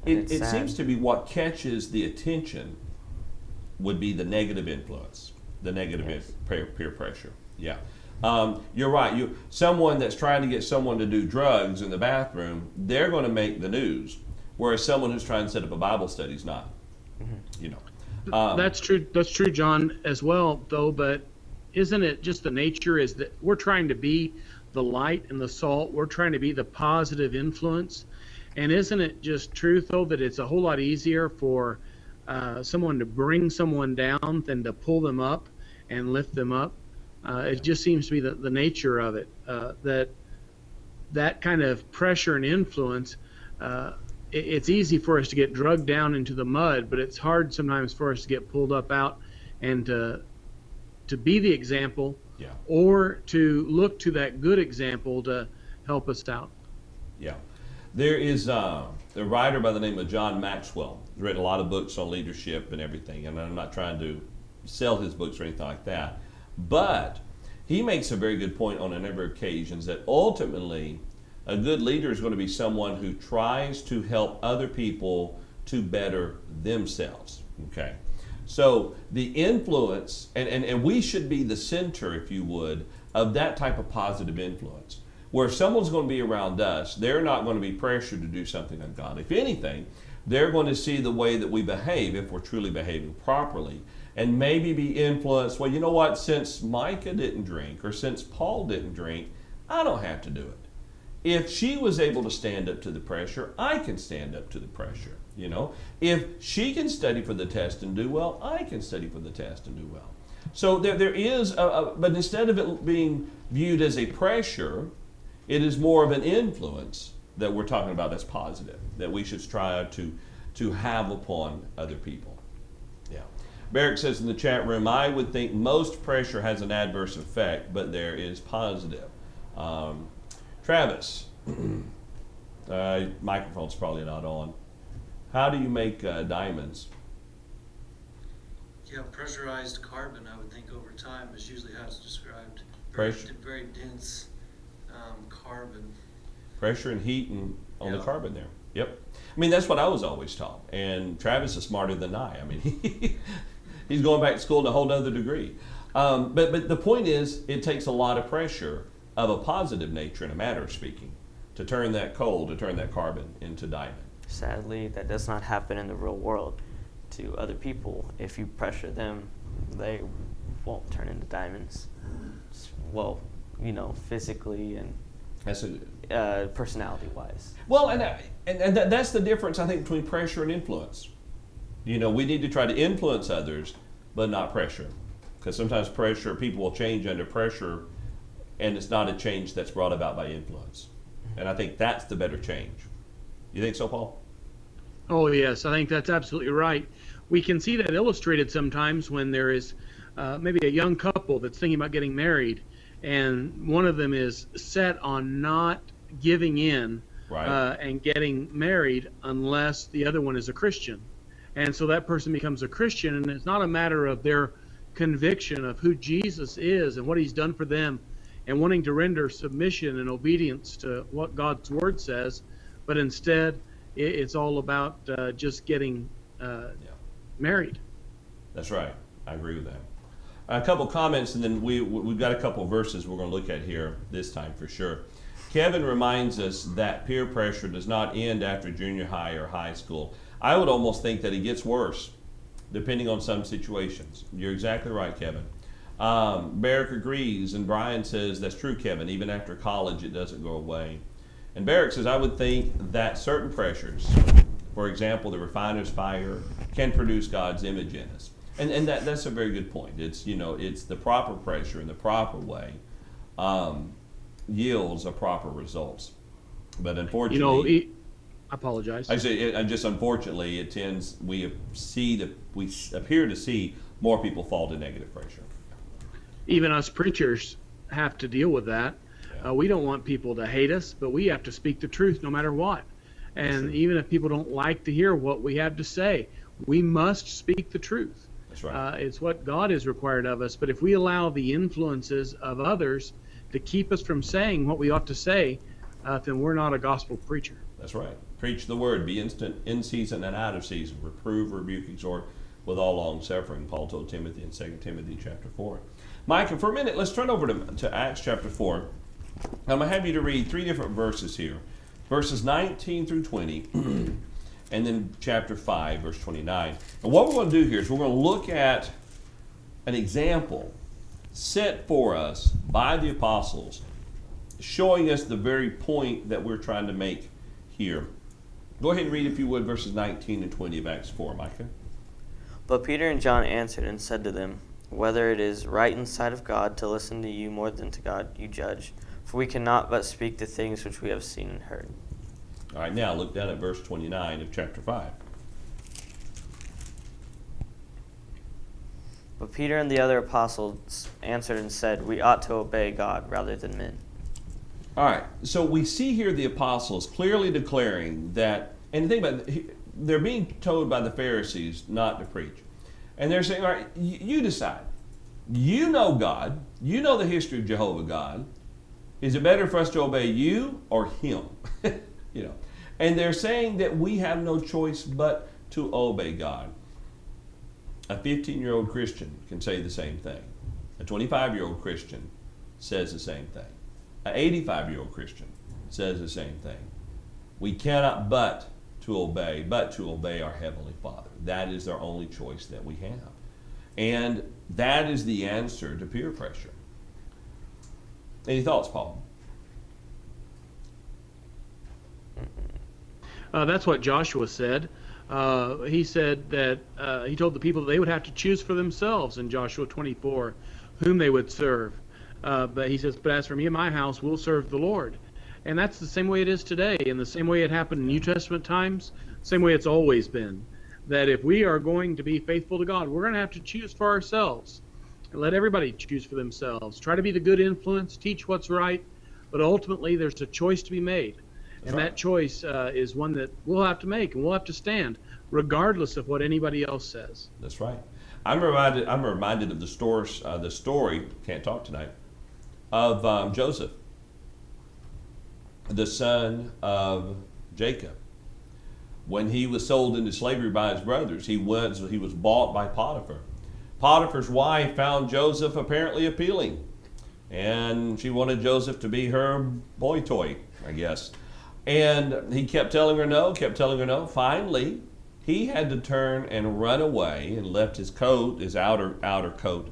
It seems to be what catches the attention would be the negative influence, the negative peer pressure. Yeah. You're right. Someone that's trying to get someone to do drugs in the bathroom, they're going to make the news, whereas someone who's trying to set up a Bible study is not. You know. That's true. That's true, John, as well, though. But isn't it just the nature is that we're trying to be the light and the salt. We're trying to be the positive influence. And isn't it just truth, though, that it's a whole lot easier for someone to bring someone down than to pull them up and lift them up? It just seems to be the nature of it, that kind of pressure and influence. It's easy for us to get drugged down into the mud, but it's hard sometimes for us to get pulled up out and to be the example, or to look to that good example to help us out. Yeah. There is a writer by the name of John Maxwell. He's written a lot of books on leadership and everything, and I'm not trying to sell his books or anything like that, but he makes a very good point on a number of occasions that ultimately a good leader is going to be someone who tries to help other people to better themselves. Okay. So the influence, and we should be the center, if you would, of that type of positive influence. Where if someone's going to be around us, they're not going to be pressured to do something ungodly. If anything, they're going to see the way that we behave, if we're truly behaving properly, and maybe be influenced, well, you know what, since Micah didn't drink, or since Paul didn't drink, I don't have to do it. If she was able to stand up to the pressure, I can stand up to the pressure. You know, if she can study for the test and do well, I can study for the test and do well. So there is, but instead of it being viewed as a pressure, it is more of an influence that we're talking about that's positive, that we should strive to have upon other people. Yeah. Barrick says in the chat room, I would think most pressure has an adverse effect, but there is positive. Travis, microphone's probably not on. How do you make diamonds? Yeah, pressurized carbon, I would think over time is usually how it's described. Pressure. Very dense carbon. Pressure and heat on the carbon there. Yep. I mean, that's what I was always taught. And Travis is smarter than I. I mean, he's going back to school in a whole other degree. But the point is, it takes a lot of pressure of a positive nature, in a matter of speaking, to turn that coal, to turn that carbon into diamond. Sadly, that does not happen in the real world to other people. If you pressure them, they won't turn into diamonds. Well, you know, physically and personality-wise. Well, and that's the difference, I think, between pressure and influence. You know, we need to try to influence others, but not pressure. Because sometimes people will change under pressure, and it's not a change that's brought about by influence. And I think that's the better change. You think so, Paul? Oh, yes, I think that's absolutely right. We can see that illustrated sometimes when there is maybe a young couple that's thinking about getting married, and one of them is set on not giving in and getting married unless the other one is a Christian. And so that person becomes a Christian, and it's not a matter of their conviction of who Jesus is and what he's done for them and wanting to render submission and obedience to what God's word says, but instead it's all about just getting married. That's right. I agree with that. A couple comments, and then we've got a couple verses we're going to look at here this time for sure. Kevin reminds us that peer pressure does not end after junior high or high school. I would almost think that it gets worse, depending on some situations. You're exactly right, Kevin. Barrick agrees, and Brian says, that's true, Kevin. Even after college, it doesn't go away. And Barrick says, I would think that certain pressures, for example, the refiner's fire, can produce God's image in us. And that's a very good point. It's the proper pressure in the proper way yields a proper results. But unfortunately, I apologize. I say, just unfortunately, it tends we appear to see more people fall to negative pressure. Even us preachers have to deal with that. Yeah. We don't want people to hate us, but we have to speak the truth no matter what. And even if people don't like to hear what we have to say, we must speak the truth. That's right. It's what God has required of us. But if we allow the influences of others to keep us from saying what we ought to say, then we're not a gospel preacher. That's right. Preach the word. Be instant, in season and out of season. Reprove, rebuke, exhort with all long suffering. Paul told Timothy in 2 Timothy chapter 4. Micah, for a minute, let's turn over to Acts chapter 4. I'm going to have you to read 3 different verses here. Verses 19 through 20, and then chapter 5, verse 29. And what we're going to do here is we're going to look at an example set for us by the apostles, showing us the very point that we're trying to make here. Go ahead and read, if you would, verses 19 and 20 of Acts 4, Micah. But Peter and John answered and said to them, whether it is right in the sight of God to listen to you more than to God, you judge. For we cannot but speak the things which we have seen and heard. All right, now look down at verse 29 of chapter 5. But Peter and the other apostles answered and said, we ought to obey God rather than men. All right, so we see here the apostles clearly declaring that, and think about it, they're being told by the Pharisees not to preach. And they're saying, all right, you decide. You know God. You know the history of Jehovah God. Is it better for us to obey you or him? And they're saying that we have no choice but to obey God. A 15-year-old Christian can say the same thing. A 25-year-old Christian says the same thing. An 85-year-old Christian says the same thing. We cannot but to obey our Heavenly Father. That is our only choice that we have. And that is the answer to peer pressure. Any thoughts, Paul? That's what Joshua said. He said that he told the people that they would have to choose for themselves in Joshua 24 whom they would serve. But he says, but as for me and my house, we'll serve the Lord. And that's the same way it is today, and the same way it happened in New Testament times, same way it's always been. That if we are going to be faithful to God, we're going to have to choose for ourselves. And let everybody choose for themselves. Try to be the good influence, teach what's right, but ultimately there's a choice to be made. And that choice is one that we'll have to make, and we'll have to stand, regardless of what anybody else says. That's right. I'm reminded of the story, can't talk tonight, of Joseph, the son of Jacob. When he was sold into slavery by his brothers, he was bought by Potiphar. Potiphar's wife found Joseph apparently appealing, and she wanted Joseph to be her boy toy, I guess. And he kept telling her no. Finally, he had to turn and run away and left his coat, his outer coat,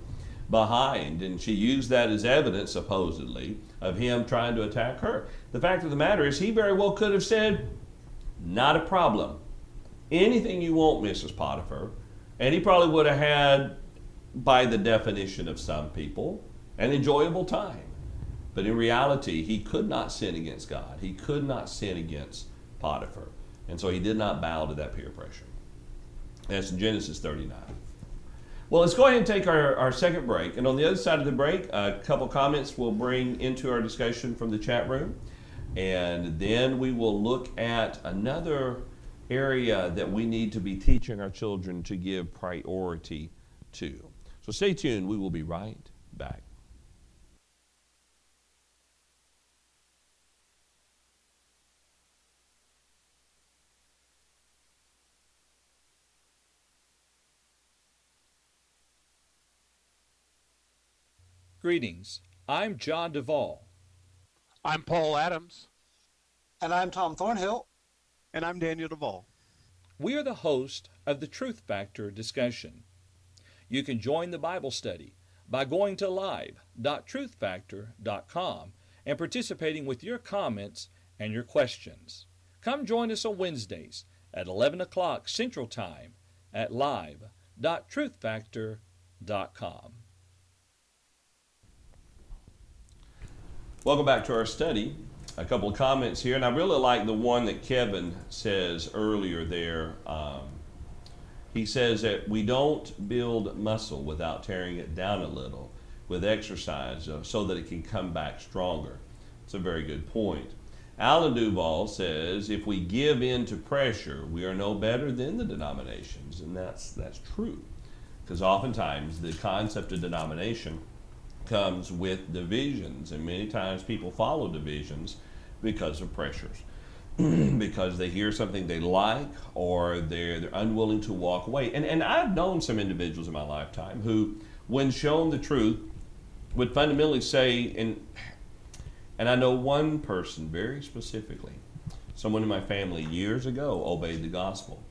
behind. And she used that as evidence, supposedly, of him trying to attack her. The fact of the matter is, he very well could have said, not a problem. Anything you want, Mrs. Potiphar. And he probably would have had, by the definition of some people, an enjoyable time. But in reality, he could not sin against God. He could not sin against Potiphar. And so he did not bow to that peer pressure. That's in Genesis 39. Well, let's go ahead and take our second break. And on the other side of the break, a couple comments we'll bring into our discussion from the chat room. And then we will look at another area that we need to be teaching our children to give priority to. So stay tuned. We will be right back. Greetings. I'm John Duvall. I'm Paul Adams. And I'm Tom Thornhill. And I'm Daniel Duvall. We are the host of the Truth Factor discussion. You can join the Bible study by going to live.truthfactor.com and participating with your comments and your questions. Come join us on Wednesdays at 11 o'clock Central Time at live.truthfactor.com. Welcome back to our study. A couple of comments here, and I really like the one that Kevin says earlier there. He says that we don't build muscle without tearing it down a little with exercise so that it can come back stronger. It's a very good point. Alan Duvall says if we give in to pressure, we are no better than the denominations, and that's true, because oftentimes the concept of denomination comes with divisions, and many times people follow divisions because of pressures, because they hear something they like, or they're unwilling to walk away. And I've known some individuals in my lifetime who, when shown the truth, would fundamentally say, and I know one person very specifically, someone in my family years ago obeyed the gospel,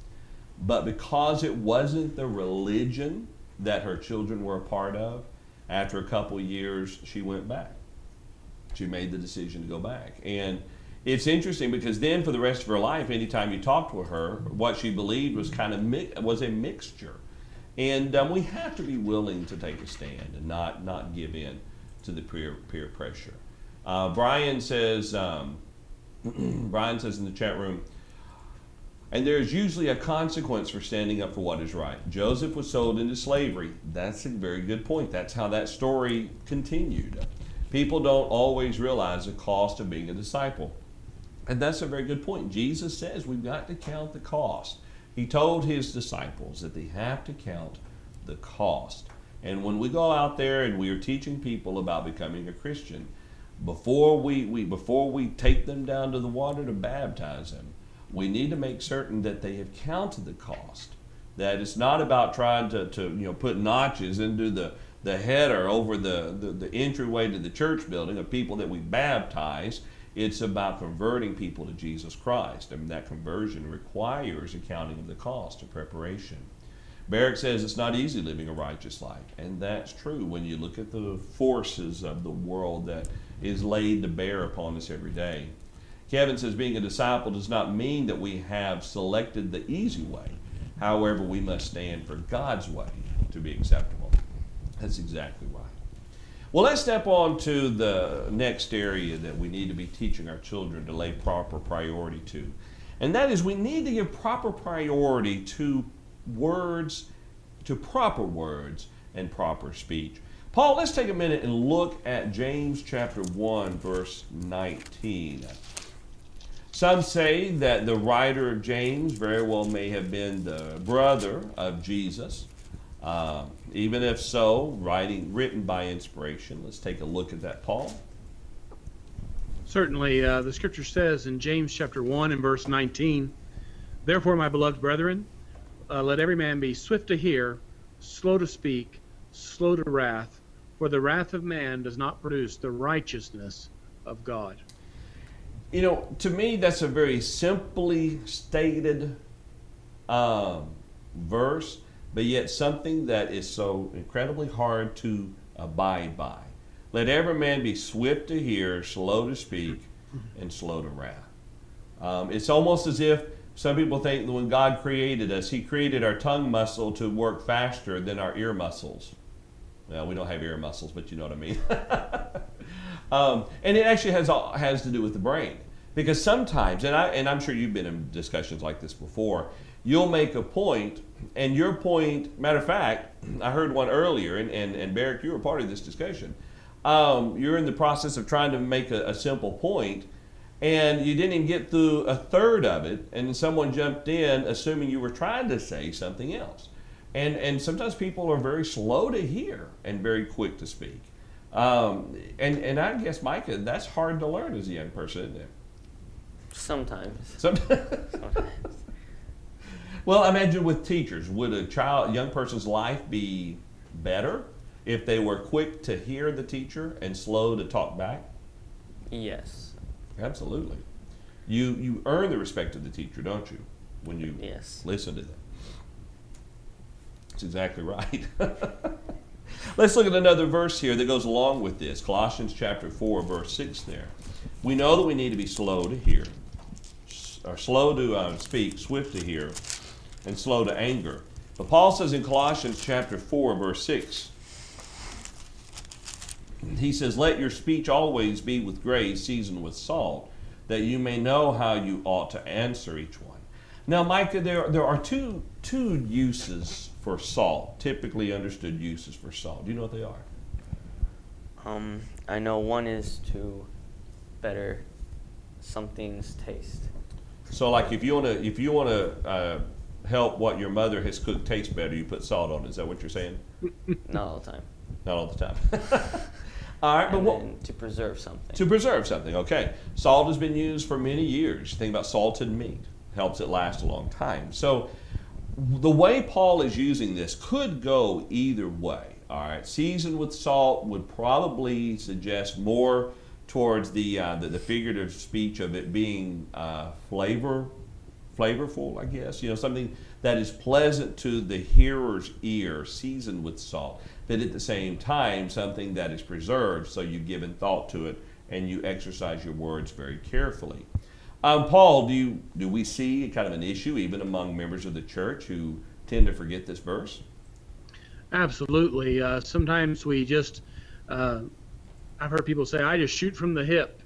but because it wasn't the religion that her children were a part of, after a couple years, she went back. She made the decision to go back. And it's interesting because then for the rest of her life, anytime you talk to her, what she believed was was a mixture. And we have to be willing to take a stand and not give in to the peer pressure. Brian says in the chat room, and there is usually a consequence for standing up for what is right. Joseph was sold into slavery. That's a very good point. That's how that story continued. People don't always realize the cost of being a disciple. And that's a very good point. Jesus says we've got to count the cost. He told his disciples that they have to count the cost. And when we go out there and we are teaching people about becoming a Christian, before we take them down to the water to baptize them, we need to make certain that they have counted the cost. That it's not about trying to put notches into the header over the entryway to the church building of people that we baptize. It's about converting people to Jesus Christ. I mean, that conversion requires accounting of the cost and preparation. Barrick says it's not easy living a righteous life, and that's true when you look at the forces of the world that is laid to bear upon us every day. Kevin says being a disciple does not mean that we have selected the easy way. However, we must stand for God's way to be acceptable. That's exactly right. Well, let's step on to the next area that we need to be teaching our children to lay proper priority to. And that is we need to give proper priority to words, to proper words and proper speech. Paul, let's take a minute and look at James chapter 1, verse 19. Some say that the writer of James very well may have been the brother of Jesus. Even if so, written by inspiration. Let's take a look at that, Paul. Certainly, the scripture says in James chapter 1 and verse 19, "Therefore, my beloved brethren, let every man be swift to hear, slow to speak, slow to wrath, for the wrath of man does not produce the righteousness of God." You know, to me, that's a very simply stated verse, but yet something that is so incredibly hard to abide by. Let every man be swift to hear, slow to speak, and slow to wrath. It's almost as if some people think that when God created us, he created our tongue muscle to work faster than our ear muscles. Well, we don't have ear muscles, but you know what I mean. And it actually has to do with the brain. Because sometimes, and I'm sure you've been in discussions like this before, you'll make a point, and your point, matter of fact, I heard one earlier, and Barrick, you were part of this discussion. You're in the process of trying to make a simple point, and you didn't even get through a third of it, and someone jumped in assuming you were trying to say something else. And sometimes people are very slow to hear and very quick to speak. And I guess, Micah, that's hard to learn as a young person, isn't it? Sometimes. Sometimes. Well, imagine with teachers, would a young person's life be better if they were quick to hear the teacher and slow to talk back? Yes. Absolutely. You earn the respect of the teacher, don't you, when you Yes. listen to them? That's exactly right. Let's look at another verse here that goes along with this. Colossians chapter 4, verse 6 there. We know that we need to be slow to hear, or slow to speak, swift to hear, and slow to anger. But Paul says in Colossians chapter 4, verse 6, he says, let your speech always be with grace, seasoned with salt, that you may know how you ought to answer each one. Now, Micah, there are two uses for salt, typically understood uses for salt. Do you know what they are? I know one is to better something's taste. So, like if you want to help what your mother has cooked taste better, you put salt on it. Is that what you're saying? Not all the time. Not all the time. All right, but And what? then to preserve something. To preserve something, okay. Salt has been used for many years. Think about salted meat. Helps it last a long time. So the way Paul is using this could go either way. All right, seasoned with salt would probably suggest more towards the figurative speech of it being flavorful, I guess. You know, something that is pleasant to the hearer's ear, seasoned with salt. But at the same time, something that is preserved, so you've given thought to it and you exercise your words very carefully. Paul, do we see kind of an issue even among members of the church who tend to forget this verse? Absolutely. Sometimes we just, I've heard people say, I just shoot from the hip,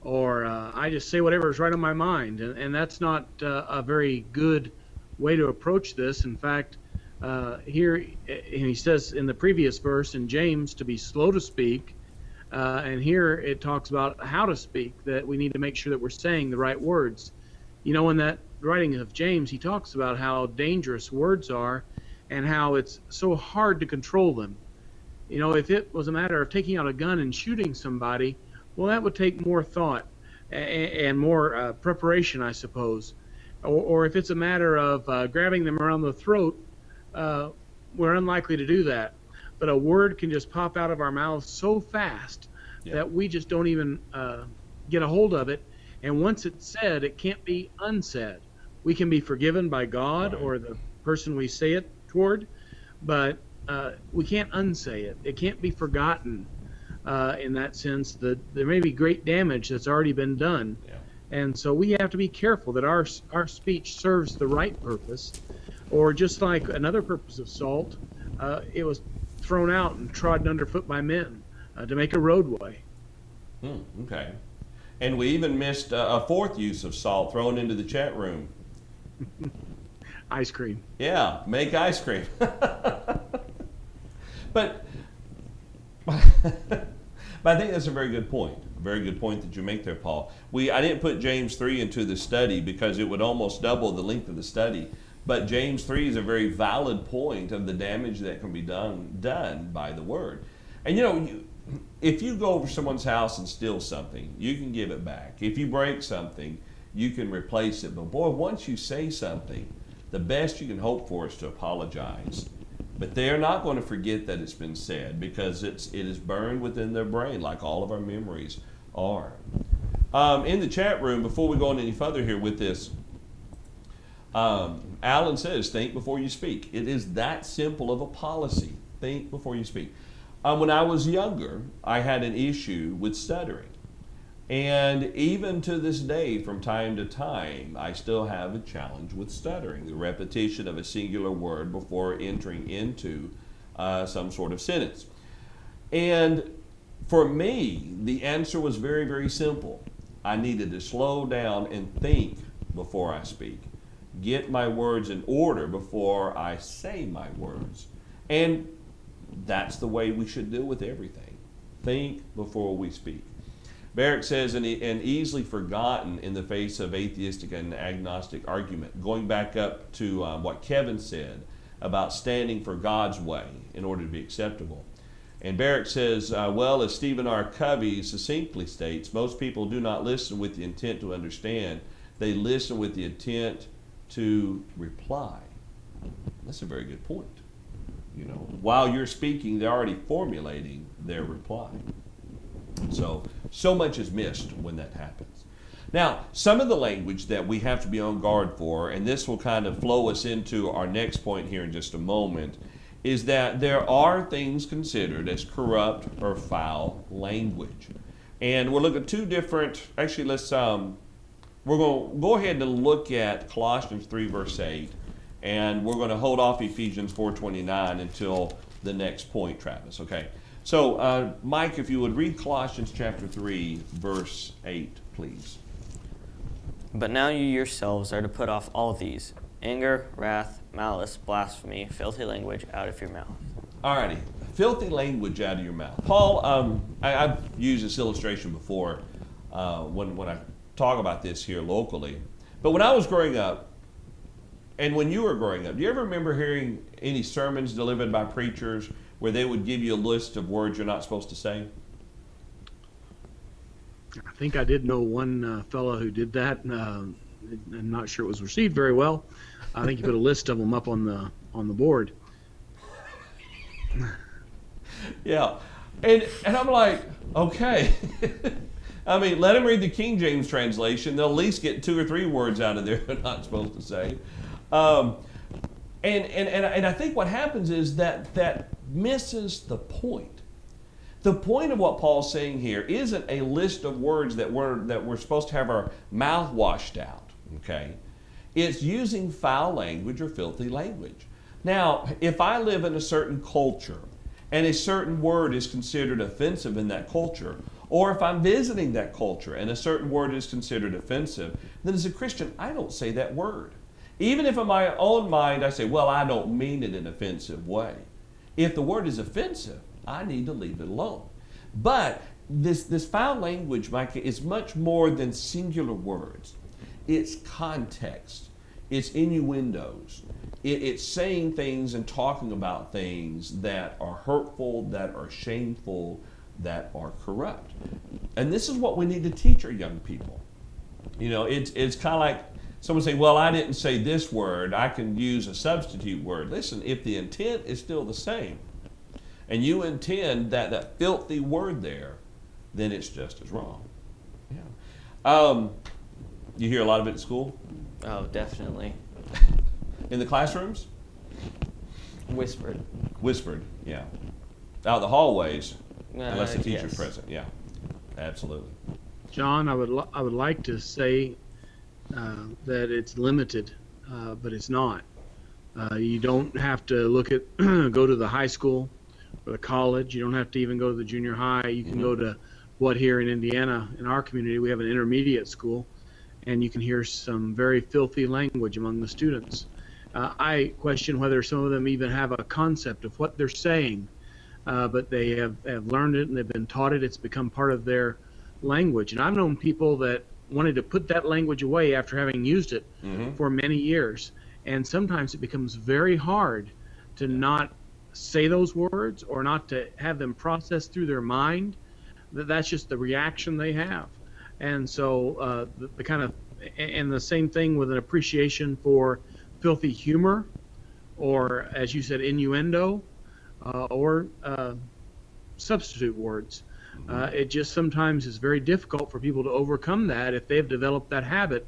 or I just say whatever is right on my mind. And that's not a very good way to approach this. In fact, here, and he says in the previous verse in James to be slow to speak, and here it talks about how to speak, that we need to make sure that we're saying the right words. You know, in that writing of James, he talks about how dangerous words are and how it's so hard to control them. You know, if it was a matter of taking out a gun and shooting somebody, well, that would take more thought and more preparation, I suppose. Or if it's a matter of grabbing them around the throat, we're unlikely to do that. But a word can just pop out of our mouths so fast that we just don't even get a hold of it. And once it's said, it can't be unsaid. We can be forgiven by God or the person we say it toward, but we can't unsay it. It can't be forgotten in that sense. That there may be great damage that's already been done. And so we have to be careful that our speech serves the right purpose. Or just like another purpose of salt, it was thrown out and trodden underfoot by men to make a roadway. Okay. And we even missed a fourth use of salt thrown into the chat room. Ice cream. Yeah, make ice cream. But I think that's a very good point. A very good point that you make there, Paul. I didn't put James 3 into the study because it would almost double the length of the study. But James 3 is a very valid point of the damage that can be done by the word. And you know, if you go over someone's house and steal something, you can give it back. If you break something, you can replace it. But boy, once you say something, the best you can hope for is to apologize. But they're not going to forget that it's been said because it is burned within their brain like all of our memories are. In the chat room, before we go on any further here with this, Alan says, think before you speak. It is that simple of a policy. Think before you speak. When I was younger, I had an issue with stuttering. And even to this day, from time to time, I still have a challenge with stuttering. The repetition of a singular word before entering into some sort of sentence. And for me, the answer was very, very simple. I needed to slow down and think before I speak. Get my words in order before I say my words. And that's the way we should deal with everything. Think before we speak. Barrick says, and easily forgotten in the face of atheistic and agnostic argument. Going back up to what Kevin said about standing for God's way in order to be acceptable. And Barrick says, well, as Stephen R. Covey succinctly states, most people do not listen with the intent to understand. They listen with the intent to reply. That's a very good point. while you're speaking, they're already formulating their reply. So much is missed when that happens. Now, some of the language that we have to be on guard for, and this will kind of flow us into our next point here in just a moment, is that there are things considered as corrupt or foul language. And we'll look at two different, actually we're going to go ahead and look at Colossians 3 verse 8, and we're going to hold off Ephesians 4:29 until the next point, Travis, okay? So, Mike, if you would read Colossians chapter 3 verse 8, please. But now you yourselves are to put off all these: anger, wrath, malice, blasphemy, filthy language out of your mouth. Alrighty, filthy language out of your mouth. Paul, I've used this illustration before when I talk about this here locally. But when I was growing up, and when you were growing up, do you ever remember hearing any sermons delivered by preachers where they would give you a list of words you're not supposed to say? I think I did know one fellow who did that. I'm not sure it was received very well. I think he put a list of them up on the board. Yeah, and I'm like, okay. I mean, let him read the King James translation. They'll at least get 2 or 3 words out of there they're not supposed to say. And I think what happens is that misses the point. The point of what Paul's saying here isn't a list of words that we're supposed to have our mouth washed out, okay? It's using foul language or filthy language. Now, if I live in a certain culture and a certain word is considered offensive in that culture, or if I'm visiting that culture and a certain word is considered offensive, then as a Christian, I don't say that word. Even if in my own mind I say, well, I don't mean it in an offensive way. If the word is offensive, I need to leave it alone. But this foul language, Micah, is much more than singular words. It's context. It's innuendos. It's saying things and talking about things that are hurtful, that are shameful, that are corrupt. And this is what we need to teach our young people. It's kind of like someone saying, well, I didn't say this word. I can use a substitute word. Listen, if the intent is still the same, and you intend that filthy word there, then it's just as wrong. Yeah. You hear a lot of it at school? Oh, definitely. In the classrooms? Whispered, yeah. Out the hallways, unless the teacher's yes. present. Yeah, absolutely. John, I would like to say that it's limited, but it's not. You don't have to go to the high school or the college. You don't have to even go to the junior high. You can go to what here in Indiana, in our community, we have an intermediate school, and you can hear some very filthy language among the students. I question whether some of them even have a concept of what they're saying, but they have learned it and they've been taught it. It's become part of their language. And I've known people that wanted to put that language away after having used it for many years. And sometimes it becomes very hard to not say those words or not to have them process through their mind. That's just the reaction they have. And so the kind of, and the same thing with an appreciation for filthy humor, or as you said, innuendo, or substitute words. It just sometimes is very difficult for people to overcome that if they've developed that habit.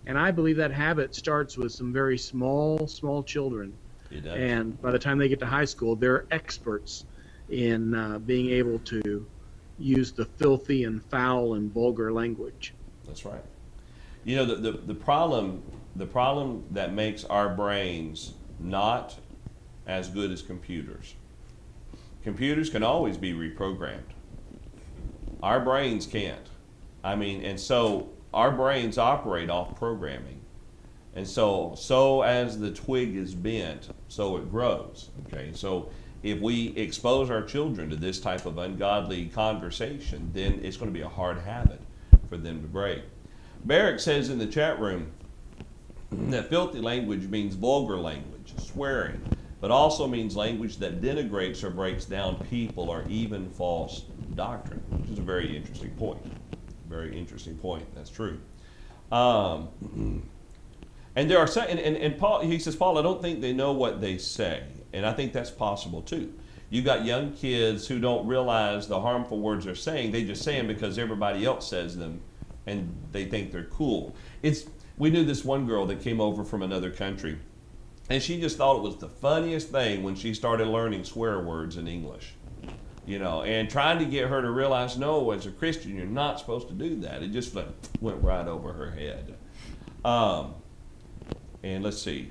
And I believe that habit starts with some very small children. It does. And by the time they get to high school, they're experts in being able to use the filthy and foul and vulgar language. That's right. The problem that makes our brains not as good as computers. Computers can always be reprogrammed. Our brains can't. And so our brains operate off programming. And so as the twig is bent, so it grows. Okay, so if we expose our children to this type of ungodly conversation, then it's going to be a hard habit for them to break. Barrick says in the chat room that filthy language means vulgar language, swearing, but also means language that denigrates or breaks down people or even false doctrine, which is a very interesting point. Very interesting point. That's true. And And there are some, and Paul, he says, Paul, I don't think they know what they say. And I think that's possible too. You got young kids who don't realize the harmful words they're saying. They just say them because everybody else says them, and they think they're cool. We knew this one girl that came over from another country, and she just thought it was the funniest thing when she started learning swear words in English. And trying to get her to realize, no, as a Christian, you're not supposed to do that. It just went right over her head. And let's see.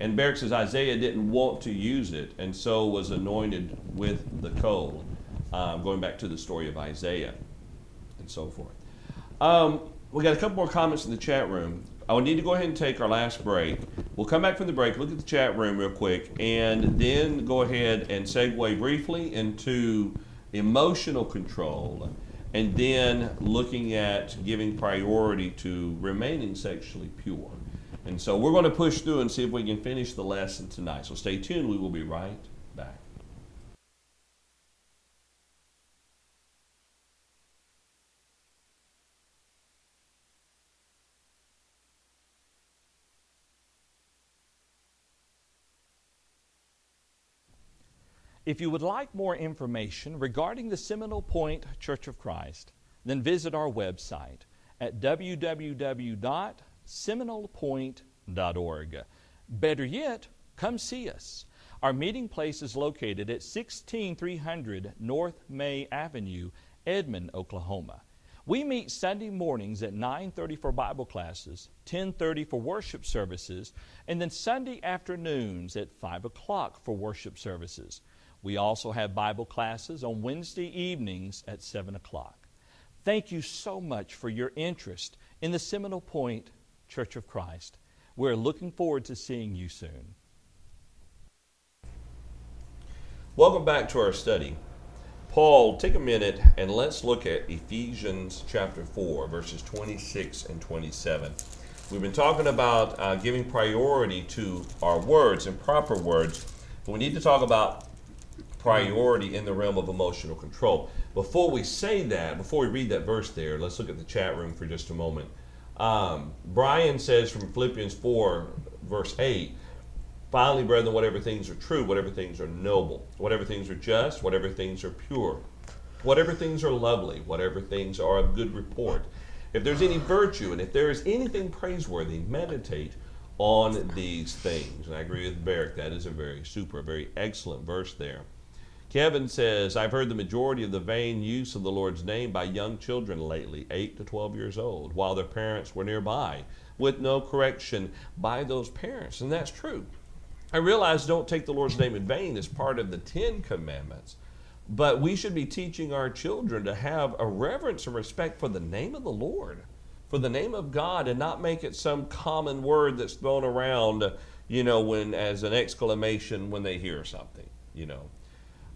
And Barrick says Isaiah didn't want to use it, and so was anointed with the coal. Going back to the story of Isaiah and so forth. We got a couple more comments in the chat room. I would need to go ahead and take our last break. We'll come back from the break, look at the chat room real quick, and then go ahead and segue briefly into emotional control, and then looking at giving priority to remaining sexually pure. And so we're going to push through and see if we can finish the lesson tonight. So stay tuned. We will be right back. If you would like more information regarding the Seminole Point Church of Christ, then visit our website at www.seminolepoint.org. Better yet, come see us. Our meeting place is located at 16300 North May Avenue, Edmond, Oklahoma. We meet Sunday mornings at 9:30 for Bible classes, 10:30 for worship services, and then Sunday afternoons at 5 o'clock for worship services. We also have Bible classes on Wednesday evenings at 7 o'clock. Thank you so much for your interest in the Seminole Point Church of Christ. We're looking forward to seeing you soon. Welcome back to our study. Paul, take a minute and let's look at Ephesians chapter 4, verses 26 and 27. We've been talking about giving priority to our words and proper words. But we need to talk about priority in the realm of emotional control. Before we say that, before we read that verse there, let's look at the chat room for just a moment. Brian says from Philippians 4, verse 8, finally, brethren, whatever things are true, whatever things are noble, whatever things are just, whatever things are pure, whatever things are lovely, whatever things are of good report, if there's any virtue and if there is anything praiseworthy, meditate on these things. And I agree with Barrick. That is a very excellent verse there. Kevin says, I've heard the majority of the vain use of the Lord's name by young children lately, 8 to 12 years old, while their parents were nearby, with no correction by those parents. And that's true. I realize don't take the Lord's name in vain as part of the 10 Commandments, but we should be teaching our children to have a reverence and respect for the name of the Lord, for the name of God, and not make it some common word that's thrown around, when as an exclamation when they hear something,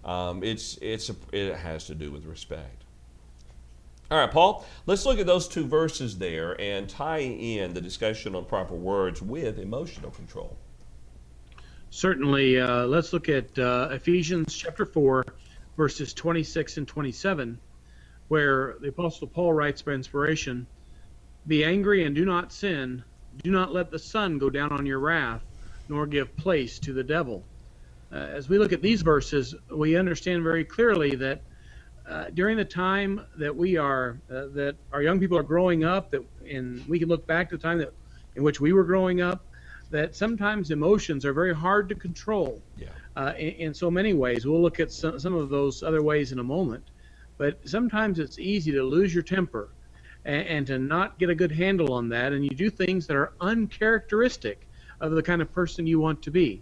It has to do with respect. All right, Paul, let's look at those two verses there and tie in the discussion on proper words with emotional control. Certainly. Let's look at Ephesians chapter 4, verses 26 and 27, where the Apostle Paul writes by inspiration, be angry and do not sin. Do not let the sun go down on your wrath, nor give place to the devil. As we look at these verses, we understand very clearly that during the time that that our young people are growing up, and we can look back to the time in which we were growing up, that sometimes emotions are very hard to control. Yeah. In so many ways. We'll look at some of those other ways in a moment. But sometimes it's easy to lose your temper and to not get a good handle on that, and you do things that are uncharacteristic of the kind of person you want to be.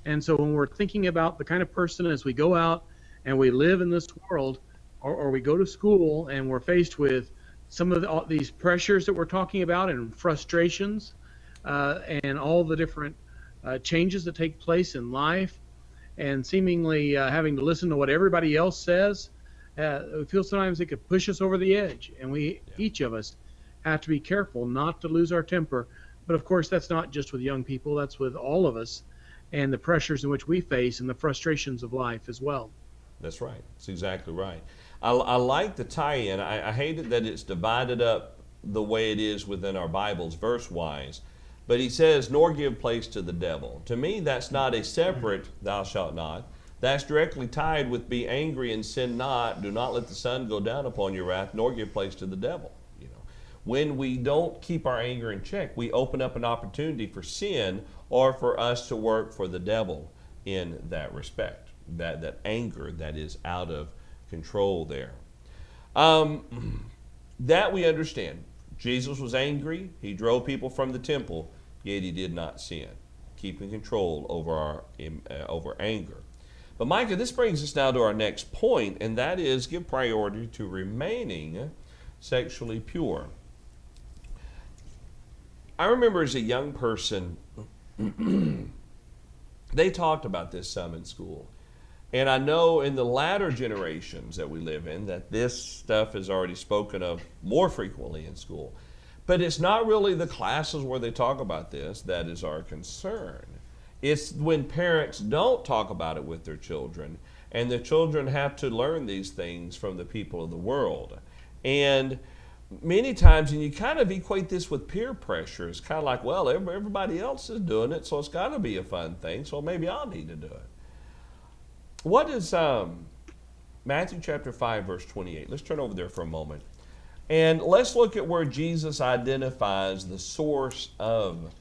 And so when we're thinking about the kind of person as we go out and we live in this world, or we go to school and we're faced with some of all these pressures that we're talking about and frustrations and all the different changes that take place in life, and seemingly having to listen to what everybody else says, we feel sometimes it could push us over the edge. And each of us have to be careful not to lose our temper. But of course, that's not just with young people, that's with all of us, and the pressures in which we face and the frustrations of life as well. That's right. That's exactly right. I like the tie-in. I hate it that it's divided up the way it is within our Bibles verse-wise. But he says, nor give place to the devil. To me, that's not a separate thou shalt not. That's directly tied with be angry and sin not. Do not let the sun go down upon your wrath, nor give place to the devil. You know, when we don't keep our anger in check, we open up an opportunity for sin or for us to work for the devil in that respect. That anger that is out of control there. That we understand. Jesus was angry. He drove people from the temple, yet he did not sin, keeping control over anger. But Micah, this brings us now to our next point, and that is give priority to remaining sexually pure. I remember as a young person, they talked about this some in school. And I know in the latter generations that we live in that this stuff is already spoken of more frequently in school. But it's not really the classes where they talk about this that is our concern. It's when parents don't talk about it with their children, and the children have to learn these things from the people of the world. And many times, and you kind of equate this with peer pressure, it's kind of like, well, everybody else is doing it, so it's got to be a fun thing, so maybe I'll need to do it. What is Matthew chapter 5, verse 28? Let's turn over there for a moment. And let's look at where Jesus identifies the source of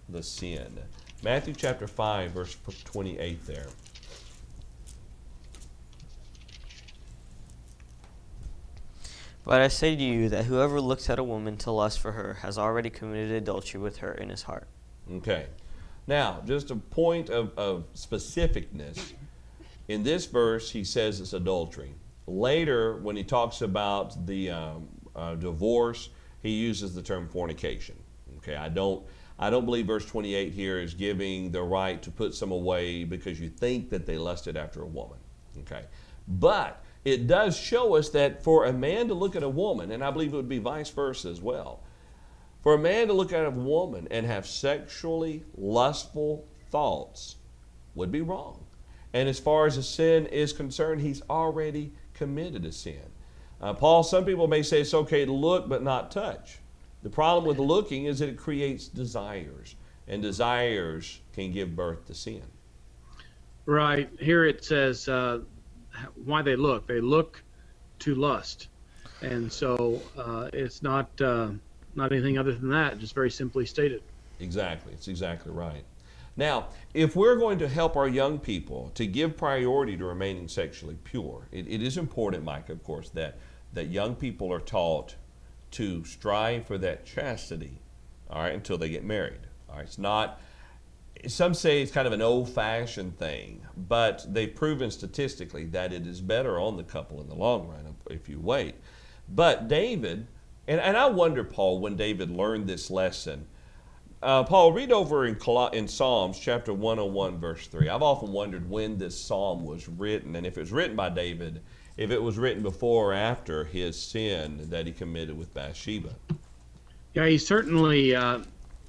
the sin. Matthew chapter 5, verse 28 there. But I say to you that whoever looks at a woman to lust for her has already committed adultery with her in his heart. Okay. Now, just a point of specificness. In this verse, he says it's adultery. Later, when he talks about the divorce, he uses the term fornication. Okay, I don't believe verse 28 here is giving the right to put some away because you think that they lusted after a woman. Okay, but it does show us that for a man to look at a woman, and I believe it would be vice versa as well, for a man to look at a woman and have sexually lustful thoughts would be wrong. And as far as a sin is concerned, he's already committed a sin. Paul, some people may say it's okay to look but not touch. The problem with looking is that it creates desires, and desires can give birth to sin. Right. Here it says why they look. They look to lust. And so it's not anything other than that, just very simply stated. Exactly. It's exactly right. Now, if we're going to help our young people to give priority to remaining sexually pure, it is important, Mike, of course, that young people are taught to strive for that chastity, all right, until they get married. All right, it's not, some say it's kind of an old-fashioned thing, but they've proven statistically that it is better on the couple in the long run if you wait. But David, and I wonder, Paul, when David learned this lesson, Paul, read over in Psalms chapter 101, verse 3. I've often wondered when this psalm was written, and if it was written by David, if it was written before or after his sin that he committed with Bathsheba. Yeah, he certainly,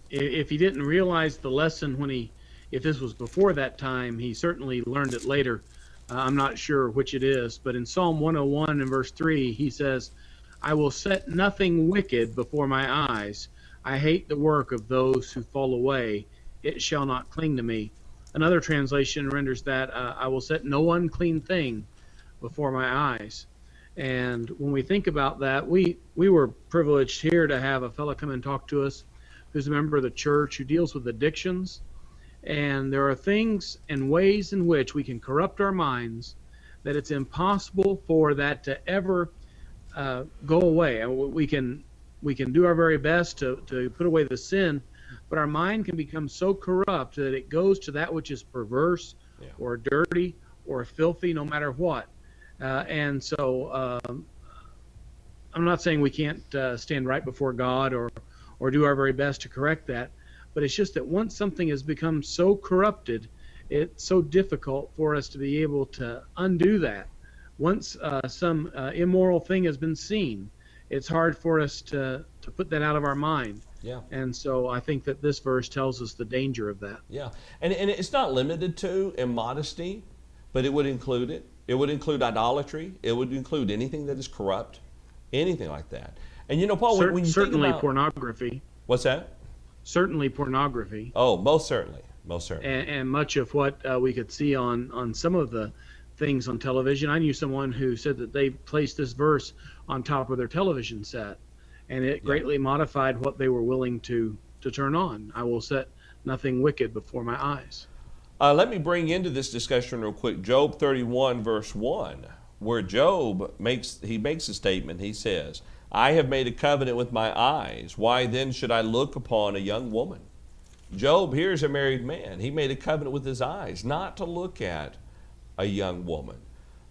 if he didn't realize the lesson if this was before that time, he certainly learned it later. I'm not sure which it is, but in Psalm 101 and verse 3, he says, I will set nothing wicked before my eyes. I hate the work of those who fall away. It shall not cling to me. Another translation renders that, I will set no unclean thing before my eyes. And when we think about that, we were privileged here to have a fellow come and talk to us who's a member of the church who deals with addictions. And there are things and ways in which we can corrupt our minds that it's impossible for that to ever go away. And we can do our very best to put away the sin, but our mind can become so corrupt that it goes to that which is perverse or dirty or filthy, no matter what. And so I'm not saying we can't stand right before God or do our very best to correct that, but it's just that once something has become so corrupted, it's so difficult for us to be able to undo that. Once some immoral thing has been seen, it's hard for us to put that out of our mind. Yeah. And so I think that this verse tells us the danger of that. Yeah. And it's not limited to immodesty, but it would include it. It would include idolatry. It would include anything that is corrupt, anything like that. And you know, Paul, when you think Certainly about pornography. what's that? Certainly pornography. Oh, most certainly, most certainly. And much of what we could see on some of the things on television. I knew someone who said that they placed this verse on top of their television set, and it greatly modified what they were willing to turn on. I will set nothing wicked before my eyes. Let me bring into this discussion real quick Job 31, verse 1, where Job makes a statement. He says, I have made a covenant with my eyes. Why then should I look upon a young woman? Job, here's a married man. He made a covenant with his eyes not to look at a young woman.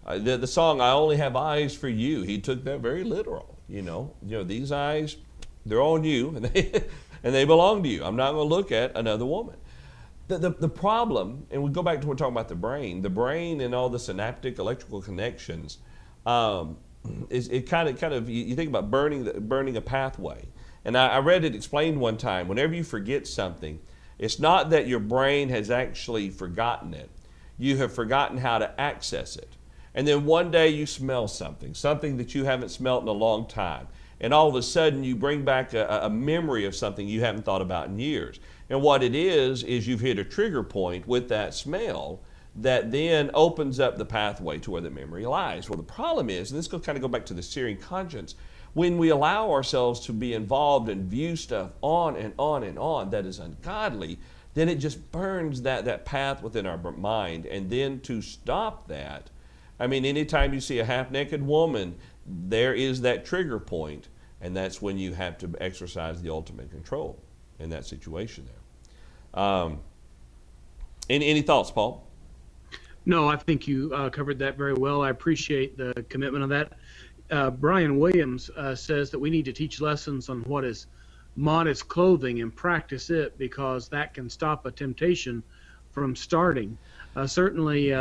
The song, I Only Have Eyes for You, he took that very literal. You know, these eyes, they're on you, and they belong to you. I'm not going to look at another woman. The problem, and we go back to when we're talking about the brain and all the synaptic electrical connections, it kind of you think about burning a pathway. And I read it explained one time. Whenever you forget something, it's not that your brain has actually forgotten it. You have forgotten how to access it. And then one day you smell something that you haven't smelt in a long time. And all of a sudden you bring back a memory of something you haven't thought about in years. And what it is you've hit a trigger point with that smell that then opens up the pathway to where the memory lies. Well, the problem is, and this will kind of go back to the searing conscience, when we allow ourselves to be involved and view stuff on and on and on that is ungodly, then it just burns that path within our mind. And then to stop that, I mean, anytime you see a half-naked woman, there is that trigger point, and that's when you have to exercise the ultimate control in that situation there. Any thoughts, Paul? No, I think you covered that very well. I appreciate the commitment of that. Brian Williams says that we need to teach lessons on what is modest clothing and practice it, because that can stop a temptation from starting. Certainly,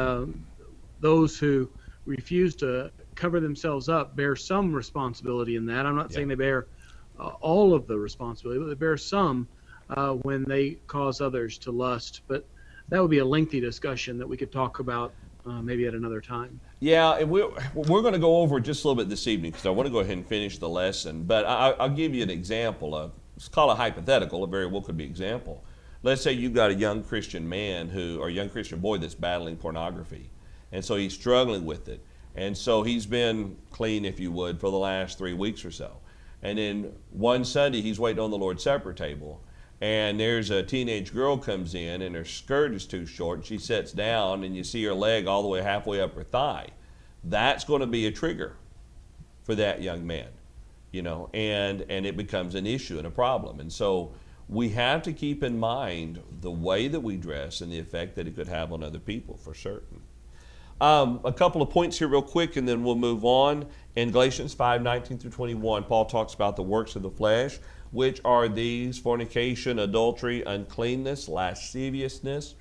those who refuse to cover themselves up bear some responsibility in that. I'm not saying they bear all of the responsibility, but they bear some when they cause others to lust. But that would be a lengthy discussion that we could talk about maybe at another time. Yeah, and we're going to go over it just a little bit this evening because I want to go ahead and finish the lesson. But I'll give you an example. Let's call it hypothetical. A very well could be example. Let's say you've got a young Christian man or a young Christian boy that's battling pornography. And so he's struggling with it. And so he's been clean, if you would, for the last 3 weeks or so. And then one Sunday he's waiting on the Lord's Supper table. And there's a teenage girl comes in and her skirt is too short. She sits down and you see her leg all the way halfway up her thigh. That's going to be a trigger for that young man, and it becomes an issue and a problem. And so we have to keep in mind the way that we dress and the effect that it could have on other people for certain. A couple of points here real quick and then we'll move on. In Galatians 5:19 through 21, Paul talks about the works of the flesh, which are these: fornication, adultery, uncleanness, lasciviousness.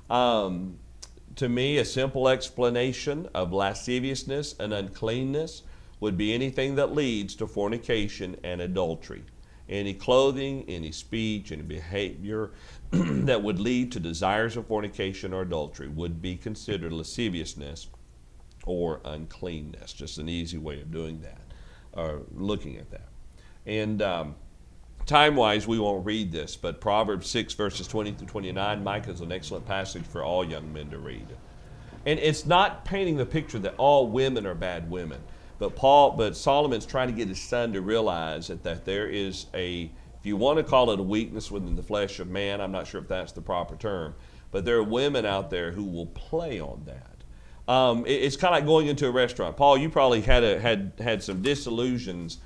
To me, a simple explanation of lasciviousness and uncleanness would be anything that leads to fornication and adultery. Any clothing, any speech, any behavior that would lead to desires of fornication or adultery would be considered lasciviousness or uncleanness. Just an easy way of doing that, or looking at that. And time-wise, we won't read this, but Proverbs 6, verses 20 through 29, Micah is an excellent passage for all young men to read. And it's not painting the picture that all women are bad women, but Solomon's trying to get his son to realize that there is if you want to call it a weakness within the flesh of man, I'm not sure if that's the proper term, but there are women out there who will play on that. It's kind of like going into a restaurant. Paul, you probably had some illusions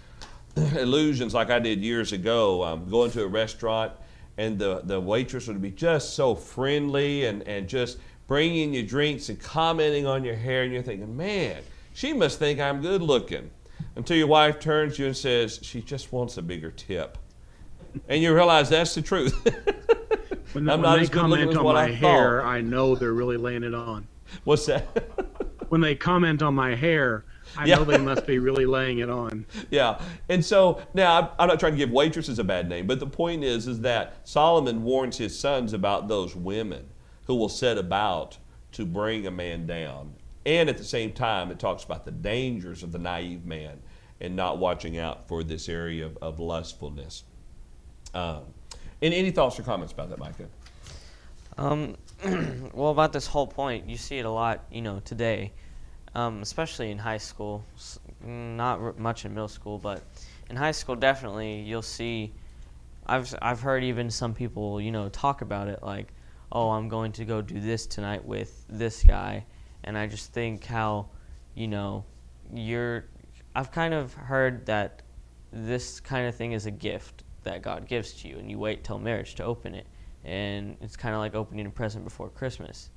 like I did years ago, going to a restaurant and the waitress would be just so friendly and just bringing you drinks and commenting on your hair, and you're thinking, man, she must think I'm good looking, until your wife turns to you and says, she just wants a bigger tip. And you realize that's the truth. When they comment on my hair, I know they're really laying it on. What's that? When they comment on my hair, I know they must be really laying it on. Yeah. And so now I'm not trying to give waitresses a bad name, but the point is that Solomon warns his sons about those women who will set about to bring a man down. And at the same time, it talks about the dangers of the naive man and not watching out for this area of lustfulness. And any thoughts or comments about that, Micah? Well, about this whole point, you see it a lot, today, especially in high school. Not much in middle school, but in high school, definitely, you'll see. I've heard even some people, talk about it like, oh, I'm going to go do this tonight with this guy, and I just think how, I've kind of heard that this kind of thing is a gift that God gives to you, and you wait till marriage to open it, and it's kind of like opening a present before Christmas.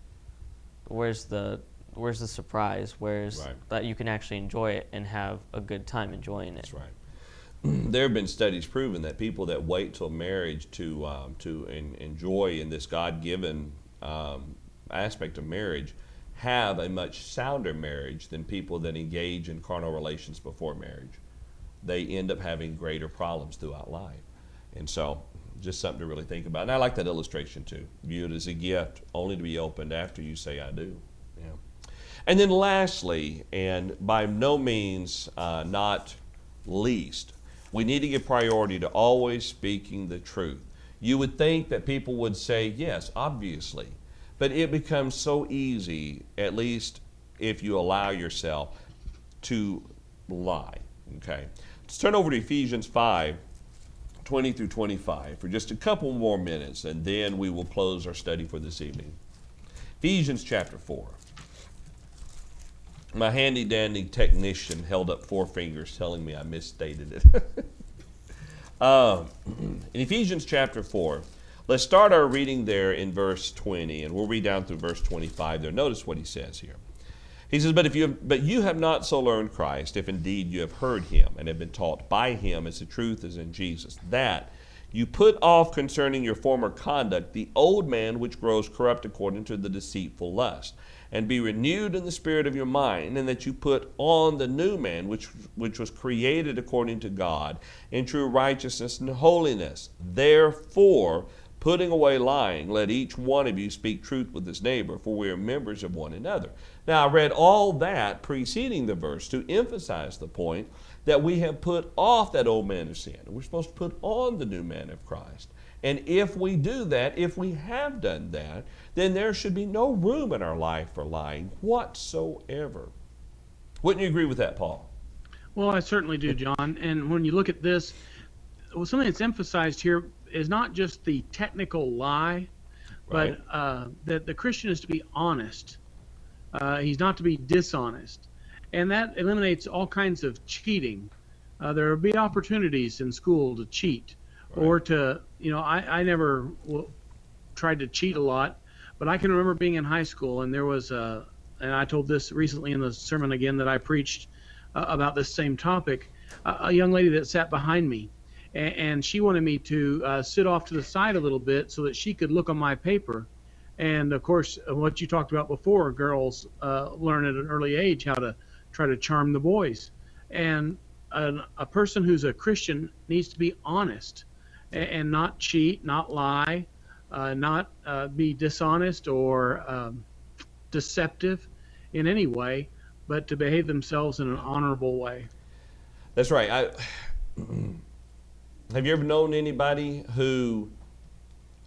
Where's the surprise? Where's that you can actually enjoy it and have a good time enjoying it? That's right. There have been studies proving that people that wait till marriage to enjoy in this God-given aspect of marriage have a much sounder marriage than people that engage in carnal relations before marriage. They end up having greater problems throughout life. And so, just something to really think about. And I like that illustration too. View it as a gift, only to be opened after you say, I do. Yeah. And then lastly, and by no means not least, we need to give priority to always speaking the truth. You would think that people would say, yes, obviously. But it becomes so easy, at least if you allow yourself to lie. Okay? Let's turn over to Ephesians 5:20 through 25 for just a couple more minutes, and then we will close our study for this evening. Ephesians chapter 4. My handy-dandy technician held up 4 fingers telling me I misstated it. In Ephesians chapter 4, let's start our reading there in verse 20, and we'll read down through verse 25 there. Notice what he says here. He says, but you have not so learned Christ, if indeed you have heard him and have been taught by him as the truth is in Jesus, that you put off concerning your former conduct the old man which grows corrupt according to the deceitful lust, and be renewed in the spirit of your mind, and that you put on the new man which was created according to God in true righteousness and holiness. Therefore, putting away lying, let each one of you speak truth with his neighbor, for we are members of one another. Now, I read all that preceding the verse to emphasize the point that we have put off that old man of sin. We're supposed to put on the new man of Christ. And if we do that, if we have done that, then there should be no room in our life for lying whatsoever. Wouldn't you agree with that, Paul? Well, I certainly do, John. And when you look at this, something that's emphasized here is not just the technical lie, but that the Christian is to be honest. He's not to be dishonest. And that eliminates all kinds of cheating. There will be opportunities in school to cheat or to, I never tried to cheat a lot, but I can remember being in high school, and there was and I told this recently in the sermon again that I preached about this same topic, a young lady that sat behind me, and she wanted me to sit off to the side a little bit so that she could look on my paper. And of course, what you talked about before, girls learn at an early age how to try to charm the boys. And a person who's a Christian needs to be honest and not cheat, not lie, not be dishonest or deceptive in any way, but to behave themselves in an honorable way. That's right. Have you ever known anybody who,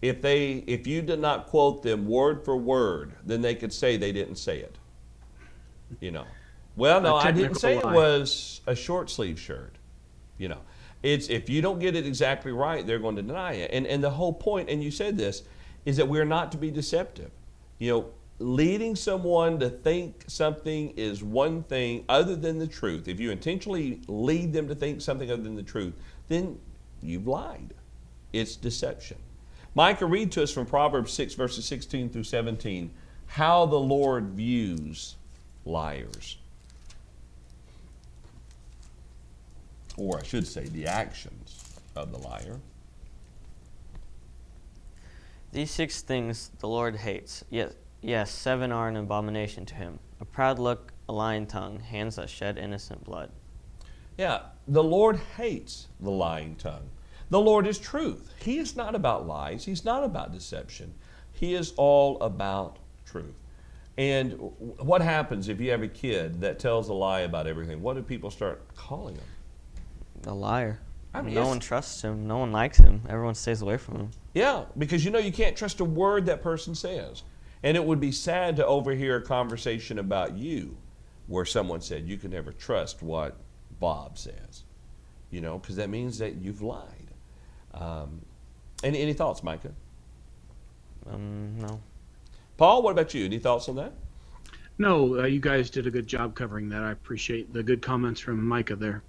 if you did not quote them word for word, then they could say they didn't say it? Well, no, I didn't say it was a short sleeve shirt. It's if you don't get it exactly right, they're going to deny it. And the whole point, and you said this, is that we're not to be deceptive. Leading someone to think something is one thing other than the truth. If you intentionally lead them to think something other than the truth, then you've lied. It's deception. Micah, read to us from Proverbs 6, verses 16 through 17, how the Lord views liars. Or I should say, the actions of the liar. These 6 things the Lord hates. Yes, 7 are an abomination to him. A proud look, a lying tongue, hands that shed innocent blood. Yeah, the Lord hates the lying tongue. The Lord is truth. He is not about lies. He's not about deception. He is all about truth. And what happens if you have a kid that tells a lie about everything? What do people start calling them? A liar. I mean, no it's- one trusts him. No one likes him. Everyone stays away from him. Yeah, because you can't trust a word that person says. And it would be sad to overhear a conversation about you where someone said you can never trust what Bob says, because that means that you've lied. Any thoughts, Micah? No. Paul, what about you? Any thoughts on that? No, you guys did a good job covering that. I appreciate the good comments from Micah there.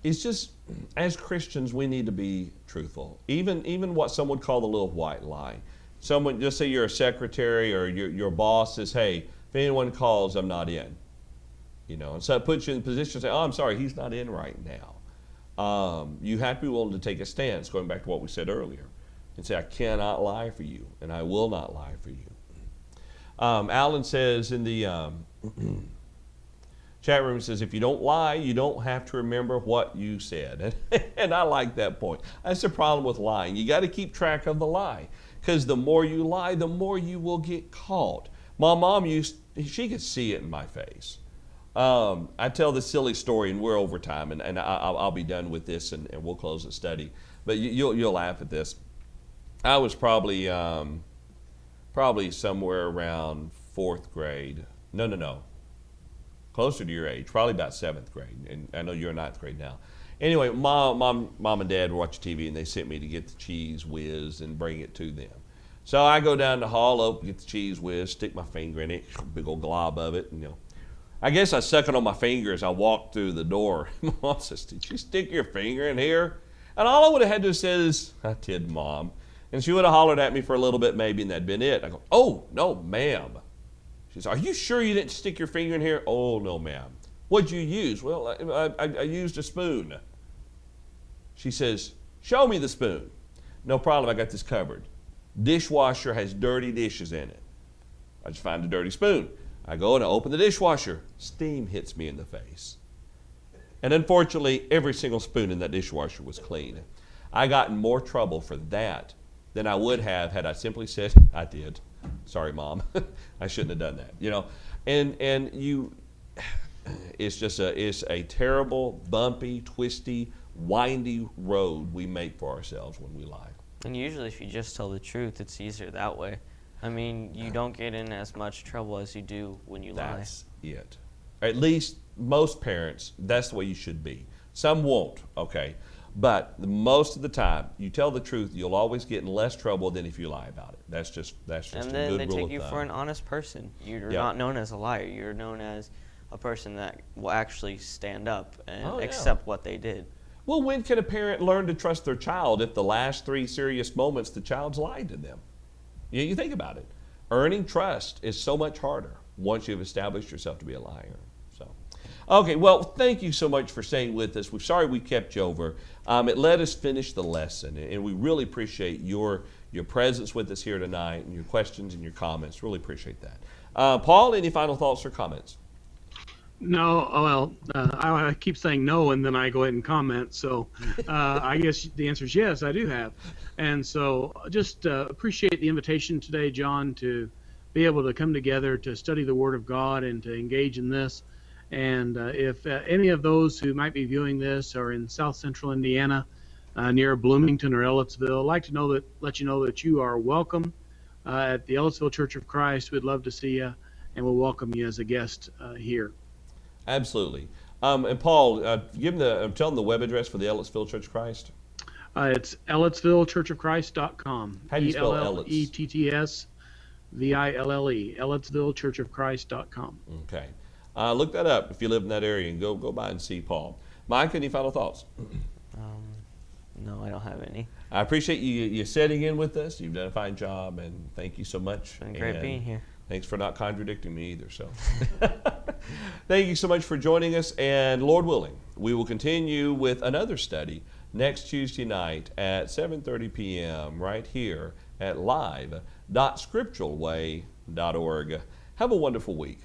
It's just, as Christians, we need to be truthful. Even what some would call the little white lie. Someone, just say you're a secretary or your boss says, hey, if anyone calls, I'm not in. And so it puts you in a position to say, oh, I'm sorry, he's not in right now. You have to be willing to take a stance, going back to what we said earlier, and say, I cannot lie for you, and I will not lie for you. Alan says in the chat room, says, if you don't lie, you don't have to remember what you said. And I like that point. That's the problem with lying. You got to keep track of the lie, because the more you lie, the more you will get caught. My mom she could see it in my face. I tell this silly story, and we're over time, and I'll be done with this, and we'll close the study. But you'll laugh at this. I was probably somewhere around 4th grade. No. Closer to your age, probably about 7th grade. And I know you're in 9th grade now. Anyway, mom and dad were watching TV, and they sent me to get the Cheese Whiz and bring it to them. So I go down the hall, open, get the Cheese Whiz, stick my finger in it, big old glob of it, and I guess I suck it on my finger as I walk through the door. Mom says, did you stick your finger in here? And all I would have had to have said is, I did, Mom. And she would have hollered at me for a little bit maybe, and that'd been it. I go, oh, no, ma'am. She says, are you sure you didn't stick your finger in here? Oh, no, ma'am. What'd you use? Well, I used a spoon. She says, show me the spoon. No problem, I got this covered. Dishwasher has dirty dishes in it. I just find a dirty spoon. I go and I open the dishwasher. Steam hits me in the face. And unfortunately, every single spoon in that dishwasher was clean. I got in more trouble for that than I would have had I simply said, I did. Sorry, Mom. I shouldn't have done that. And it's a terrible, bumpy, twisty, windy road we make for ourselves when we lie. And usually if you just tell the truth, it's easier that way. I mean, you don't get in as much trouble as you do when you lie. That's it. At least most parents, that's the way you should be. Some won't, okay? But most of the time, you tell the truth, you'll always get in less trouble than if you lie about it. That's just and a good rule of thumb. then they take you for an honest person. You're not known as a liar. You're known as a person that will actually stand up and accept what they did. Well, when can a parent learn to trust their child if the last 3 serious moments the child's lied to them? You think about it. Earning trust is so much harder once you've established yourself to be a liar. Okay, well, thank you so much for staying with us. We're sorry we kept you over. It let us finish the lesson, and we really appreciate your presence with us here tonight and your questions and your comments. Really appreciate that. Paul, any final thoughts or comments? No, well, I keep saying no, and then I go ahead and comment. So I guess the answer is yes, I do have. And so just appreciate the invitation today, John, to be able to come together to study the Word of God and to engage in this. And if any of those who might be viewing this are in South Central Indiana, near Bloomington or Ellettsville, I'd like to let you know that you are welcome at the Ellettsville Church of Christ. We'd love to see you, and we'll welcome you as a guest here. Absolutely. And Paul, tell them the web address for the Ellettsville Church of Christ. It's EllettsvilleChurchofChrist.com. How do you spell Elletts? EllettsVille, EllettsvilleChurchofChrist.com. Okay. Look that up if you live in that area, and go by and see Paul. Mike, any final thoughts? No, I don't have any. I appreciate you sitting in with us. You've done a fine job, and thank you so much. It's been great being here. Thanks for not contradicting me either. So, thank you so much for joining us, and Lord willing, we will continue with another study next Tuesday night at 7:30 p.m. right here at live.scripturalway.org. Have a wonderful week.